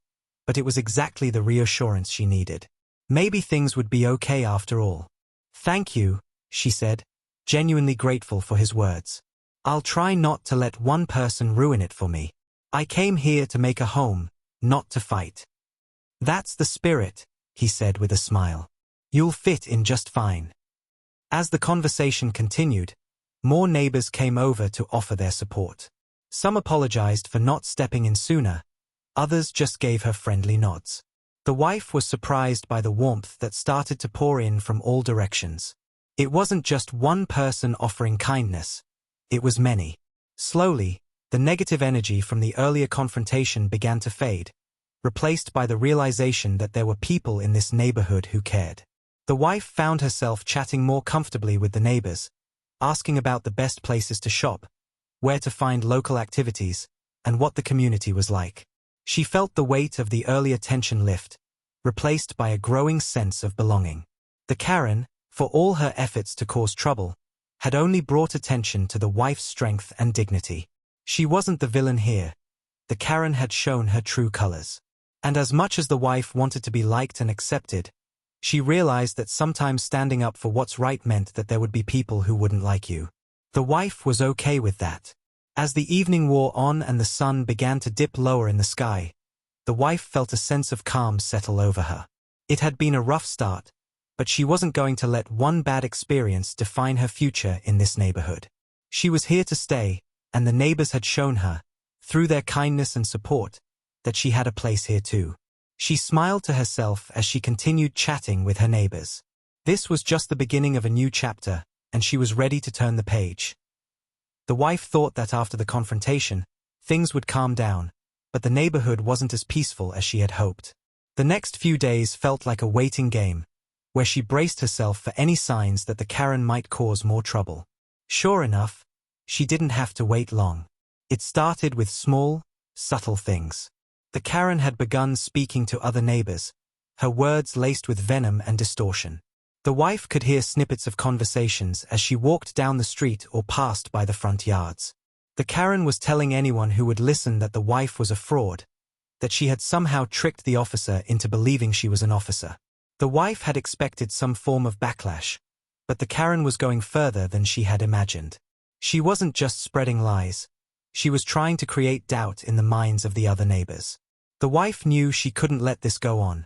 A: but it was exactly the reassurance she needed. Maybe things would be okay after all. "Thank you," she said, genuinely grateful for his words. "I'll try not to let one person ruin it for me. I came here to make a home, not to fight." "That's the spirit," he said with a smile. "You'll fit in just fine." As the conversation continued, more neighbors came over to offer their support. Some apologized for not stepping in sooner, others just gave her friendly nods. The wife was surprised by the warmth that started to pour in from all directions. It wasn't just one person offering kindness, it was many. Slowly, the negative energy from the earlier confrontation began to fade, replaced by the realization that there were people in this neighborhood who cared. The wife found herself chatting more comfortably with the neighbors, asking about the best places to shop, where to find local activities, and what the community was like. She felt the weight of the earlier tension lift, replaced by a growing sense of belonging. The Karen, for all her efforts to cause trouble, had only brought attention to the wife's strength and dignity. She wasn't the villain here. The Karen had shown her true colors. And as much as the wife wanted to be liked and accepted, she realized that sometimes standing up for what's right meant that there would be people who wouldn't like you. The wife was okay with that. As the evening wore on and the sun began to dip lower in the sky, the wife felt a sense of calm settle over her. It had been a rough start, but she wasn't going to let one bad experience define her future in this neighborhood. She was here to stay, and the neighbors had shown her, through their kindness and support, that she had a place here too. She smiled to herself as she continued chatting with her neighbors. This was just the beginning of a new chapter, and she was ready to turn the page. The wife thought that after the confrontation, things would calm down, but the neighborhood wasn't as peaceful as she had hoped. The next few days felt like a waiting game, where she braced herself for any signs that the Karen might cause more trouble. Sure enough, she didn't have to wait long. It started with small, subtle things. The Karen had begun speaking to other neighbors, her words laced with venom and distortion. The wife could hear snippets of conversations as she walked down the street or passed by the front yards. The Karen was telling anyone who would listen that the wife was a fraud, that she had somehow tricked the officer into believing she was an officer. The wife had expected some form of backlash, but the Karen was going further than she had imagined. She wasn't just spreading lies. She was trying to create doubt in the minds of the other neighbors. The wife knew she couldn't let this go on,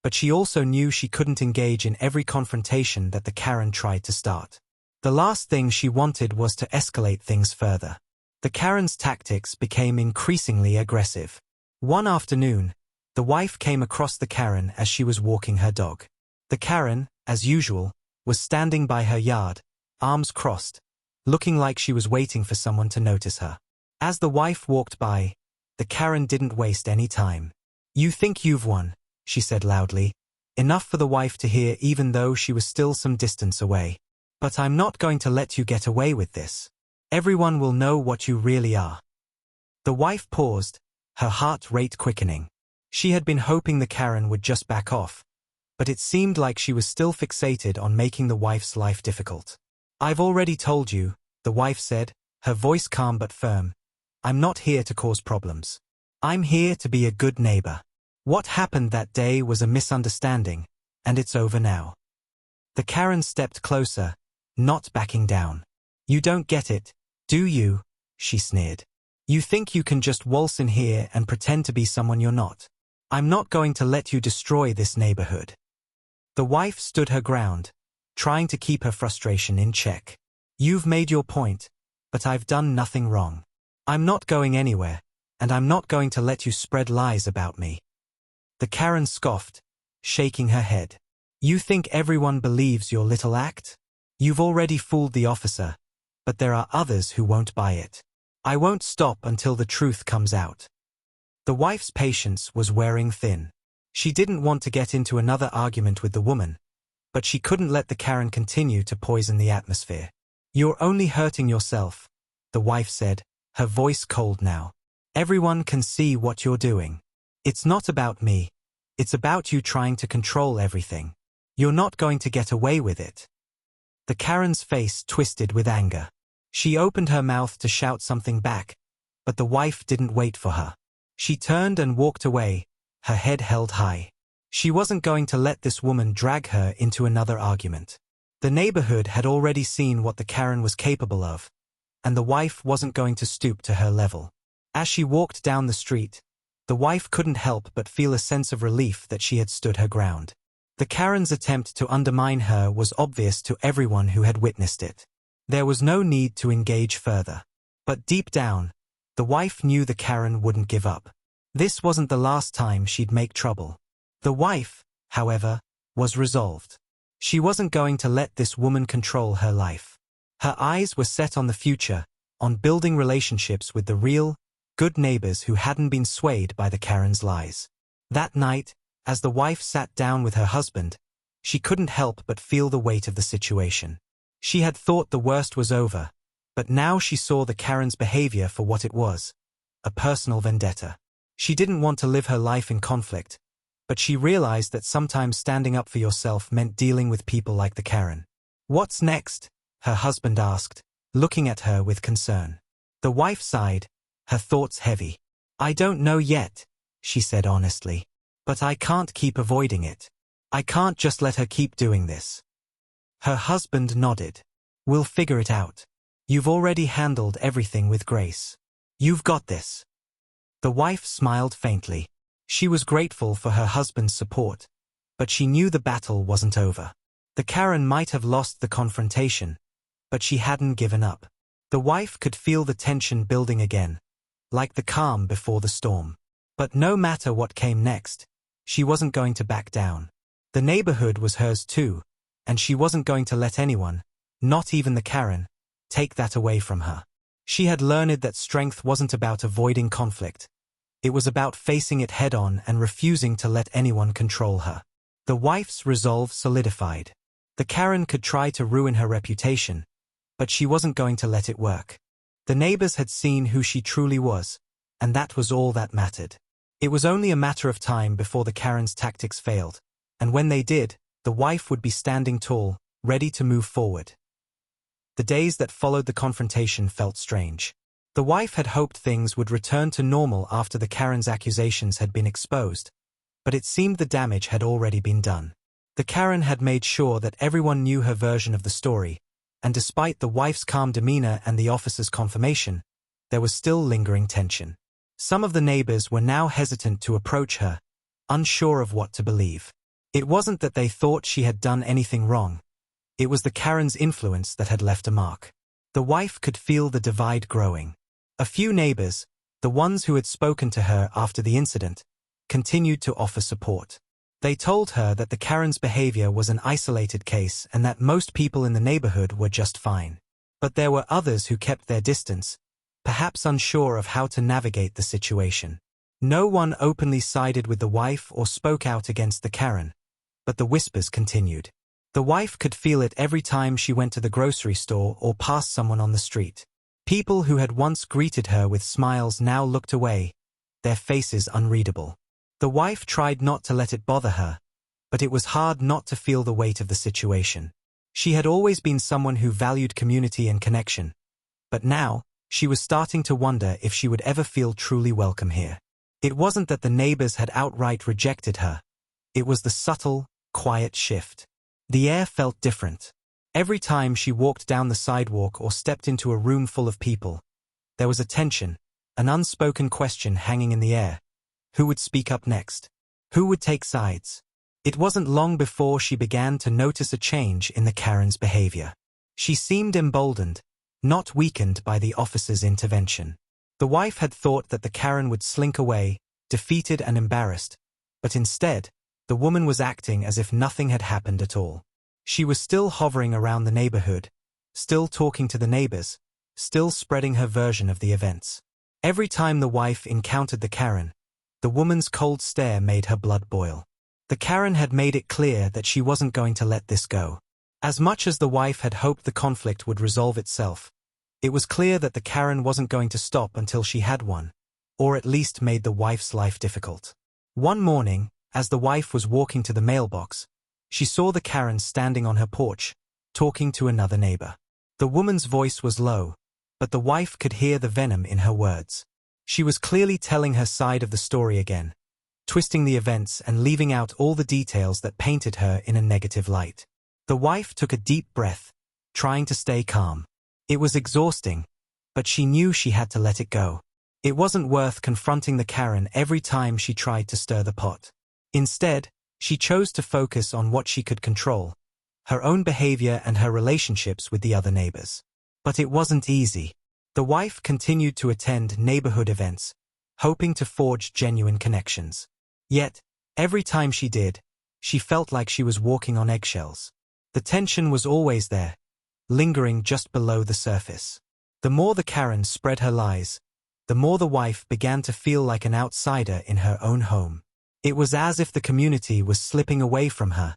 A: but she also knew she couldn't engage in every confrontation that the Karen tried to start. The last thing she wanted was to escalate things further. The Karen's tactics became increasingly aggressive. One afternoon, the wife came across the Karen as she was walking her dog. The Karen, as usual, was standing by her yard, arms crossed, looking like she was waiting for someone to notice her. As the wife walked by, the Karen didn't waste any time. "You think you've won," she said loudly, enough for the wife to hear even though she was still some distance away. "But I'm not going to let you get away with this. Everyone will know what you really are." The wife paused, her heart rate quickening. She had been hoping the Karen would just back off, but it seemed like she was still fixated on making the wife's life difficult. "I've already told you," the wife said, her voice calm but firm. "I'm not here to cause problems. I'm here to be a good neighbor. What happened that day was a misunderstanding, and it's over now." The Karen stepped closer, not backing down. "You don't get it, do you?" she sneered. "You think you can just waltz in here and pretend to be someone you're not? I'm not going to let you destroy this neighborhood." The wife stood her ground, trying to keep her frustration in check. "You've made your point, but I've done nothing wrong. I'm not going anywhere, and I'm not going to let you spread lies about me." The Karen scoffed, shaking her head. "You think everyone believes your little act? You've already fooled the officer, but there are others who won't buy it. I won't stop until the truth comes out." The wife's patience was wearing thin. She didn't want to get into another argument with the woman, but she couldn't let the Karen continue to poison the atmosphere. "You're only hurting yourself," the wife said, her voice cold now. "Everyone can see what you're doing. It's not about me. It's about you trying to control everything. You're not going to get away with it." The Karen's face twisted with anger. She opened her mouth to shout something back, but the wife didn't wait for her. She turned and walked away, her head held high. She wasn't going to let this woman drag her into another argument. The neighborhood had already seen what the Karen was capable of, and the wife wasn't going to stoop to her level. As she walked down the street, the wife couldn't help but feel a sense of relief that she had stood her ground. The Karen's attempt to undermine her was obvious to everyone who had witnessed it. There was no need to engage further. But deep down, the wife knew the Karen wouldn't give up. This wasn't the last time she'd make trouble. The wife, however, was resolved. She wasn't going to let this woman control her life. Her eyes were set on the future, on building relationships with the real, good neighbors who hadn't been swayed by the Karen's lies. That night, as the wife sat down with her husband, she couldn't help but feel the weight of the situation. She had thought the worst was over, but now she saw the Karen's behavior for what it was, a personal vendetta. She didn't want to live her life in conflict, but she realized that sometimes standing up for yourself meant dealing with people like the Karen. "What's next?" her husband asked, looking at her with concern. The wife sighed, her thoughts heavy. I don't know yet, she said honestly. But I can't keep avoiding it. I can't just let her keep doing this. Her husband nodded. We'll figure it out. You've already handled everything with grace. You've got this. The wife smiled faintly. She was grateful for her husband's support, but she knew the battle wasn't over. The Karen might have lost the confrontation, but she hadn't given up. The wife could feel the tension building again, like the calm before the storm. But no matter what came next, she wasn't going to back down. The neighborhood was hers too, and she wasn't going to let anyone, not even the Karen, take that away from her. She had learned that strength wasn't about avoiding conflict. It was about facing it head-on and refusing to let anyone control her. The wife's resolve solidified. The Karen could try to ruin her reputation, but she wasn't going to let it work. The neighbors had seen who she truly was, and that was all that mattered. It was only a matter of time before the Karen's tactics failed, and when they did, the wife would be standing tall, ready to move forward. The days that followed the confrontation felt strange. The wife had hoped things would return to normal after the Karen's accusations had been exposed, but it seemed the damage had already been done. The Karen had made sure that everyone knew her version of the story, and despite the wife's calm demeanor and the officer's confirmation, there was still lingering tension. Some of the neighbors were now hesitant to approach her, unsure of what to believe. It wasn't that they thought she had done anything wrong. It was the Karen's influence that had left a mark. The wife could feel the divide growing. A few neighbors, the ones who had spoken to her after the incident, continued to offer support. They told her that the Karen's behavior was an isolated case and that most people in the neighborhood were just fine. But there were others who kept their distance, perhaps unsure of how to navigate the situation. No one openly sided with the wife or spoke out against the Karen, but the whispers continued. The wife could feel it every time she went to the grocery store or passed someone on the street. People who had once greeted her with smiles now looked away, their faces unreadable. The wife tried not to let it bother her, but it was hard not to feel the weight of the situation. She had always been someone who valued community and connection, but now, she was starting to wonder if she would ever feel truly welcome here. It wasn't that the neighbors had outright rejected her. It was the subtle, quiet shift. The air felt different. Every time she walked down the sidewalk or stepped into a room full of people, there was a tension, an unspoken question hanging in the air. Who would speak up next? Who would take sides? It wasn't long before she began to notice a change in the Karen's behavior. She seemed emboldened, not weakened by the officer's intervention. The wife had thought that the Karen would slink away, defeated and embarrassed, but instead, the woman was acting as if nothing had happened at all. She was still hovering around the neighborhood, still talking to the neighbors, still spreading her version of the events. Every time the wife encountered the Karen, the woman's cold stare made her blood boil. The Karen had made it clear that she wasn't going to let this go. As much as the wife had hoped the conflict would resolve itself, it was clear that the Karen wasn't going to stop until she had won, or at least made the wife's life difficult. One morning, as the wife was walking to the mailbox, she saw the Karen standing on her porch, talking to another neighbor. The woman's voice was low, but the wife could hear the venom in her words. She was clearly telling her side of the story again, twisting the events and leaving out all the details that painted her in a negative light. The wife took a deep breath, trying to stay calm. It was exhausting, but she knew she had to let it go. It wasn't worth confronting the Karen every time she tried to stir the pot. Instead, she chose to focus on what she could control, her own behavior and her relationships with the other neighbors. But it wasn't easy. The wife continued to attend neighborhood events, hoping to forge genuine connections. Yet, every time she did, she felt like she was walking on eggshells. The tension was always there, lingering just below the surface. The more the Karen spread her lies, the more the wife began to feel like an outsider in her own home. It was as if the community was slipping away from her,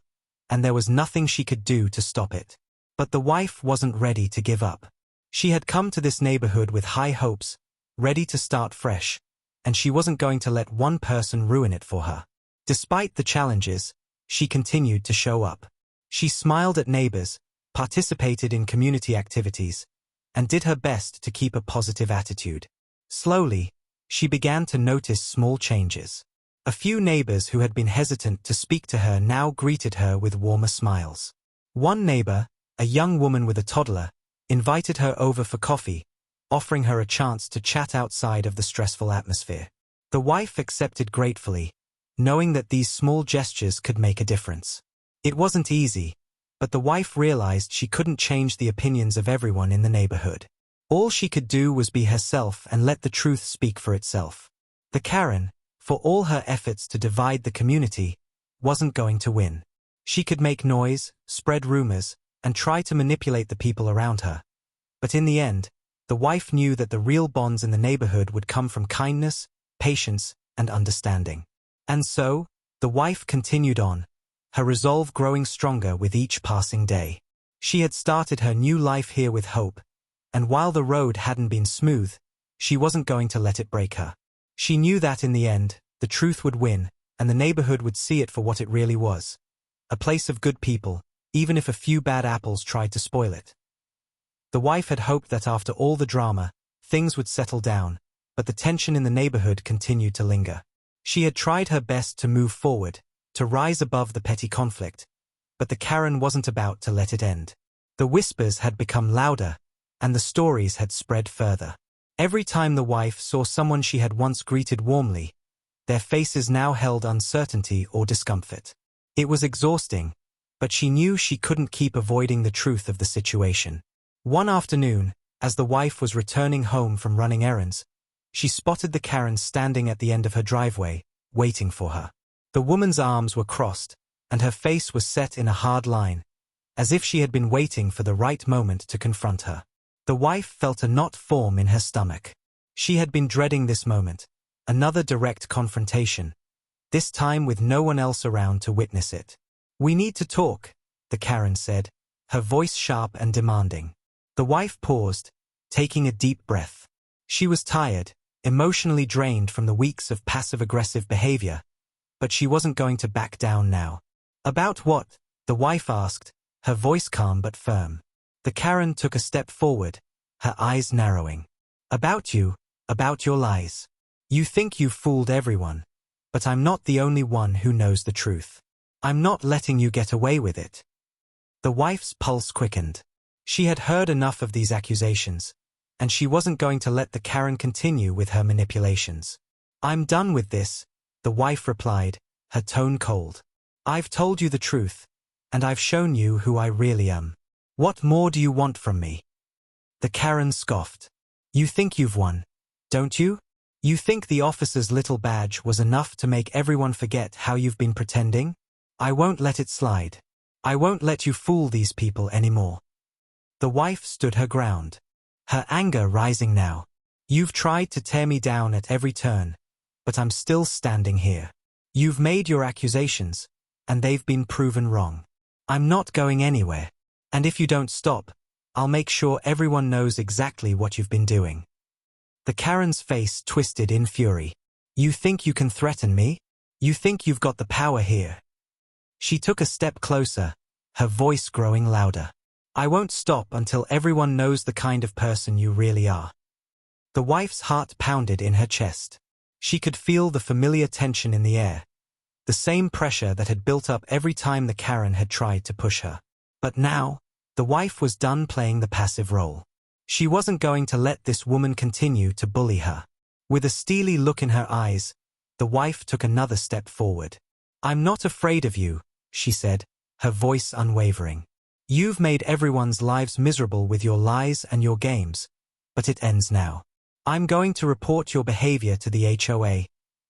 A: and there was nothing she could do to stop it. But the wife wasn't ready to give up. She had come to this neighborhood with high hopes, ready to start fresh, and she wasn't going to let one person ruin it for her. Despite the challenges, she continued to show up. She smiled at neighbors, participated in community activities, and did her best to keep a positive attitude. Slowly, she began to notice small changes. A few neighbors who had been hesitant to speak to her now greeted her with warmer smiles. One neighbor, a young woman with a toddler, invited her over for coffee, offering her a chance to chat outside of the stressful atmosphere. The wife accepted gratefully, knowing that these small gestures could make a difference. It wasn't easy, but the wife realized she couldn't change the opinions of everyone in the neighborhood. All she could do was be herself and let the truth speak for itself. The Karen, for all her efforts to divide the community, wasn't going to win. She could make noise, spread rumors, and try to manipulate the people around her. But in the end, the wife knew that the real bonds in the neighborhood would come from kindness, patience, and understanding. And so, the wife continued on, her resolve growing stronger with each passing day. She had started her new life here with hope, and while the road hadn't been smooth, she wasn't going to let it break her. She knew that in the end, the truth would win, and the neighborhood would see it for what it really was. A place of good people, even if a few bad apples tried to spoil it. The wife had hoped that after all the drama, things would settle down, but the tension in the neighborhood continued to linger. She had tried her best to move forward, to rise above the petty conflict, but the Karen wasn't about to let it end. The whispers had become louder, and the stories had spread further. Every time the wife saw someone she had once greeted warmly, their faces now held uncertainty or discomfort. It was exhausting, but she knew she couldn't keep avoiding the truth of the situation. One afternoon, as the wife was returning home from running errands, she spotted the Karen standing at the end of her driveway, waiting for her. The woman's arms were crossed, and her face was set in a hard line, as if she had been waiting for the right moment to confront her. The wife felt a knot form in her stomach. She had been dreading this moment, another direct confrontation, this time with no one else around to witness it. "We need to talk," the Karen said, her voice sharp and demanding. The wife paused, taking a deep breath. She was tired, emotionally drained from the weeks of passive-aggressive behavior, but she wasn't going to back down now. "About what?" the wife asked, her voice calm but firm. The Karen took a step forward, her eyes narrowing. "About you, about your lies. You think you've fooled everyone, but I'm not the only one who knows the truth. I'm not letting you get away with it." The wife's pulse quickened. She had heard enough of these accusations, and she wasn't going to let the Karen continue with her manipulations. "I'm done with this," the wife replied, her tone cold. "I've told you the truth, and I've shown you who I really am. What more do you want from me?" The Karen scoffed. "You think you've won, don't you? You think the officer's little badge was enough to make everyone forget how you've been pretending? I won't let it slide. I won't let you fool these people anymore." The wife stood her ground, her anger rising now. "You've tried to tear me down at every turn, but I'm still standing here. You've made your accusations, and they've been proven wrong. I'm not going anywhere. And if you don't stop, I'll make sure everyone knows exactly what you've been doing." The Karen's face twisted in fury. "You think you can threaten me? You think you've got the power here?" She took a step closer, her voice growing louder. "I won't stop until everyone knows the kind of person you really are." The wife's heart pounded in her chest. She could feel the familiar tension in the air, the same pressure that had built up every time the Karen had tried to push her. But now, the wife was done playing the passive role. She wasn't going to let this woman continue to bully her. With a steely look in her eyes, the wife took another step forward. "I'm not afraid of you," she said, her voice unwavering. "You've made everyone's lives miserable with your lies and your games, but it ends now. I'm going to report your behavior to the HOA,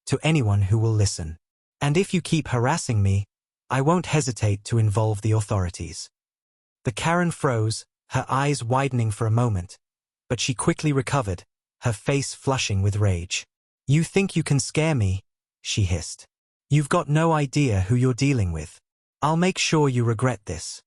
A: to anyone who will listen. And if you keep harassing me, I won't hesitate to involve the authorities." The Karen froze, her eyes widening for a moment, but she quickly recovered, her face flushing with rage. "You think you can scare me?" she hissed. "You've got no idea who you're dealing with. I'll make sure you regret this."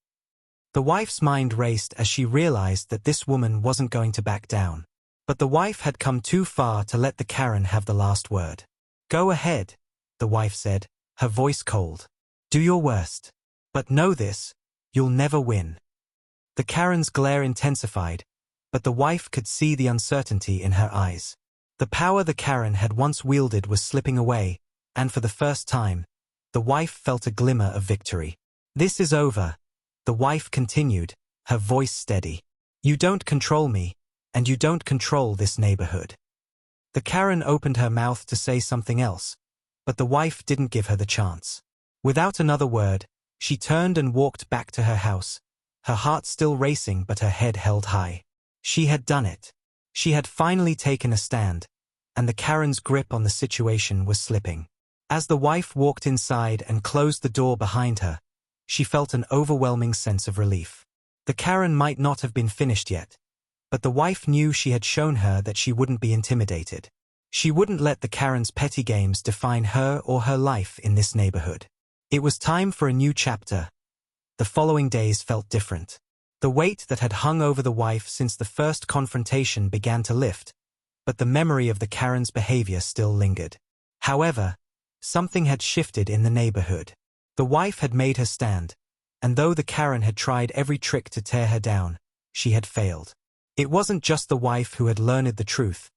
A: The wife's mind raced as she realized that this woman wasn't going to back down. But the wife had come too far to let the Karen have the last word. "Go ahead," the wife said, her voice cold. "Do your worst. But know this, you'll never win." The Karen's glare intensified, but the wife could see the uncertainty in her eyes. The power the Karen had once wielded was slipping away, and for the first time, the wife felt a glimmer of victory. "This is over," the wife continued, her voice steady. "You don't control me, and you don't control this neighborhood." The Karen opened her mouth to say something else, but the wife didn't give her the chance. Without another word, she turned and walked back to her house, her heart still racing but her head held high. She had done it. She had finally taken a stand, and the Karen's grip on the situation was slipping. As the wife walked inside and closed the door behind her, she felt an overwhelming sense of relief. The Karen might not have been finished yet, but the wife knew she had shown her that she wouldn't be intimidated. She wouldn't let the Karen's petty games define her or her life in this neighborhood. It was time for a new chapter. The following days felt different. The weight that had hung over the wife since the first confrontation began to lift, but the memory of the Karen's behavior still lingered. However, something had shifted in the neighborhood. The wife had made her stand, and though the Karen had tried every trick to tear her down, she had failed. It wasn't just the wife who had learned the truth,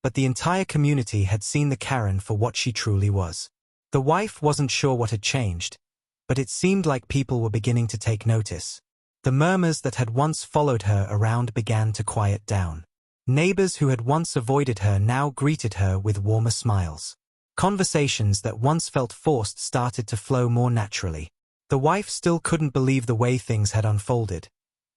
A: but the entire community had seen the Karen for what she truly was. The wife wasn't sure what had changed, but it seemed like people were beginning to take notice. The murmurs that had once followed her around began to quiet down. Neighbors who had once avoided her now greeted her with warmer smiles. Conversations that once felt forced started to flow more naturally. The wife still couldn't believe the way things had unfolded,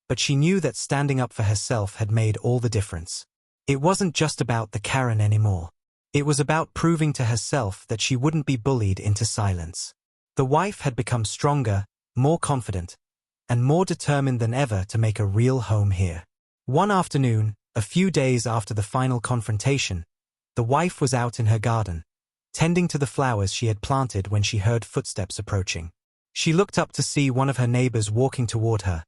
A: but she knew that standing up for herself had made all the difference. It wasn't just about the Karen anymore. It was about proving to herself that she wouldn't be bullied into silence. The wife had become stronger, more confident, and more determined than ever to make a real home here. One afternoon, a few days after the final confrontation, the wife was out in her garden, tending to the flowers she had planted when she heard footsteps approaching. She looked up to see one of her neighbors walking toward her,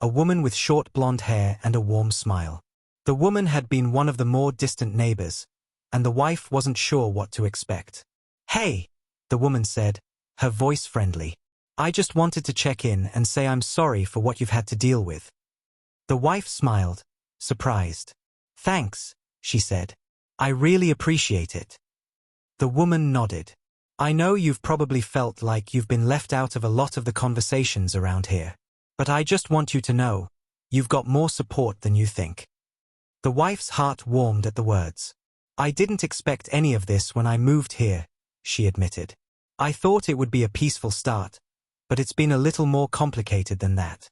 A: a woman with short blonde hair and a warm smile. The woman had been one of the more distant neighbors, and the wife wasn't sure what to expect. "Hey," the woman said, her voice friendly. "I just wanted to check in and say I'm sorry for what you've had to deal with." The wife smiled, surprised. "Thanks," she said. "I really appreciate it." The woman nodded. "I know you've probably felt like you've been left out of a lot of the conversations around here. But I just want you to know, you've got more support than you think." The wife's heart warmed at the words. "I didn't expect any of this when I moved here," she admitted. "I thought it would be a peaceful start, but it's been a little more complicated than that."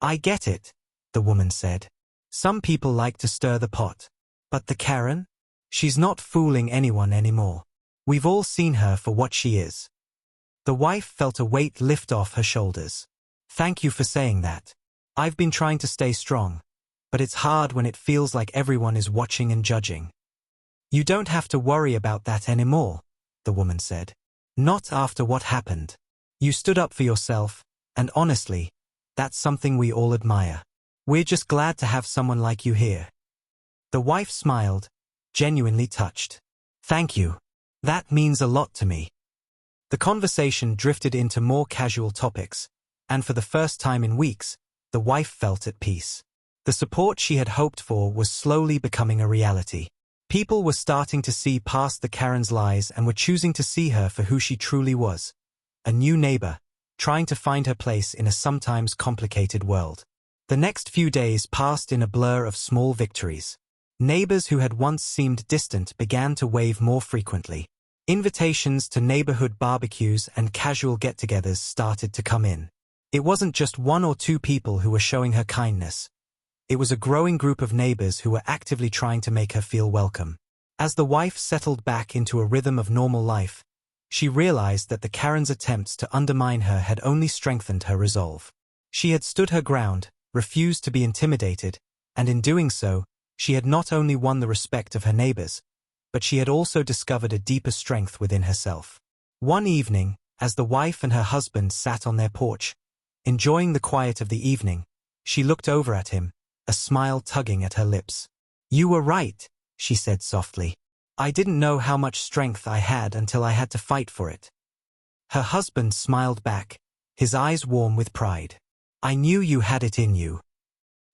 A: "I get it," the woman said. "Some people like to stir the pot. But the Karen? She's not fooling anyone anymore. We've all seen her for what she is." The wife felt a weight lift off her shoulders. "Thank you for saying that. I've been trying to stay strong, but it's hard when it feels like everyone is watching and judging." "You don't have to worry about that anymore," the woman said. "Not after what happened. You stood up for yourself, and honestly, that's something we all admire. We're just glad to have someone like you here." The wife smiled, genuinely touched. "Thank you. That means a lot to me." The conversation drifted into more casual topics, and for the first time in weeks, the wife felt at peace. The support she had hoped for was slowly becoming a reality. People were starting to see past the Karen's lies and were choosing to see her for who she truly was. A new neighbor, trying to find her place in a sometimes complicated world. The next few days passed in a blur of small victories. Neighbors who had once seemed distant began to wave more frequently. Invitations to neighborhood barbecues and casual get-togethers started to come in. It wasn't just one or two people who were showing her kindness. It was a growing group of neighbors who were actively trying to make her feel welcome. As the wife settled back into a rhythm of normal life, she realized that the Karen's attempts to undermine her had only strengthened her resolve. She had stood her ground, refused to be intimidated, and in doing so, she had not only won the respect of her neighbors, but she had also discovered a deeper strength within herself. One evening, as the wife and her husband sat on their porch, enjoying the quiet of the evening, she looked over at him, a smile tugging at her lips. "You were right," she said softly. "I didn't know how much strength I had until I had to fight for it." Her husband smiled back, his eyes warm with pride. "I knew you had it in you.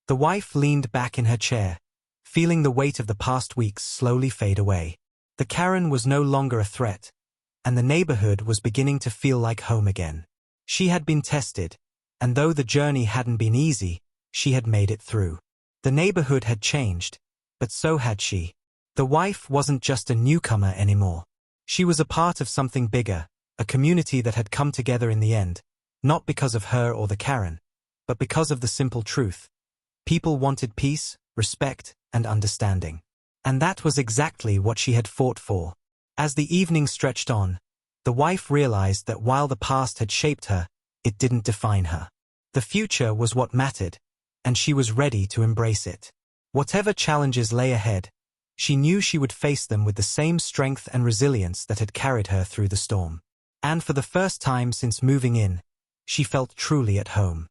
A: The wife leaned back in her chair, feeling the weight of the past weeks slowly fade away. The Karen was no longer a threat, and the neighborhood was beginning to feel like home again. She had been tested, and though the journey hadn't been easy, she had made it through. The neighborhood had changed, but so had she. The wife wasn't just a newcomer anymore. She was a part of something bigger, a community that had come together in the end, not because of her or the Karen, but because of the simple truth. People wanted peace, respect, and understanding. And that was exactly what she had fought for. As the evening stretched on, the wife realized that while the past had shaped her, it didn't define her. The future was what mattered, and she was ready to embrace it. Whatever challenges lay ahead, she knew she would face them with the same strength and resilience that had carried her through the storm. And for the first time since moving in, she felt truly at home.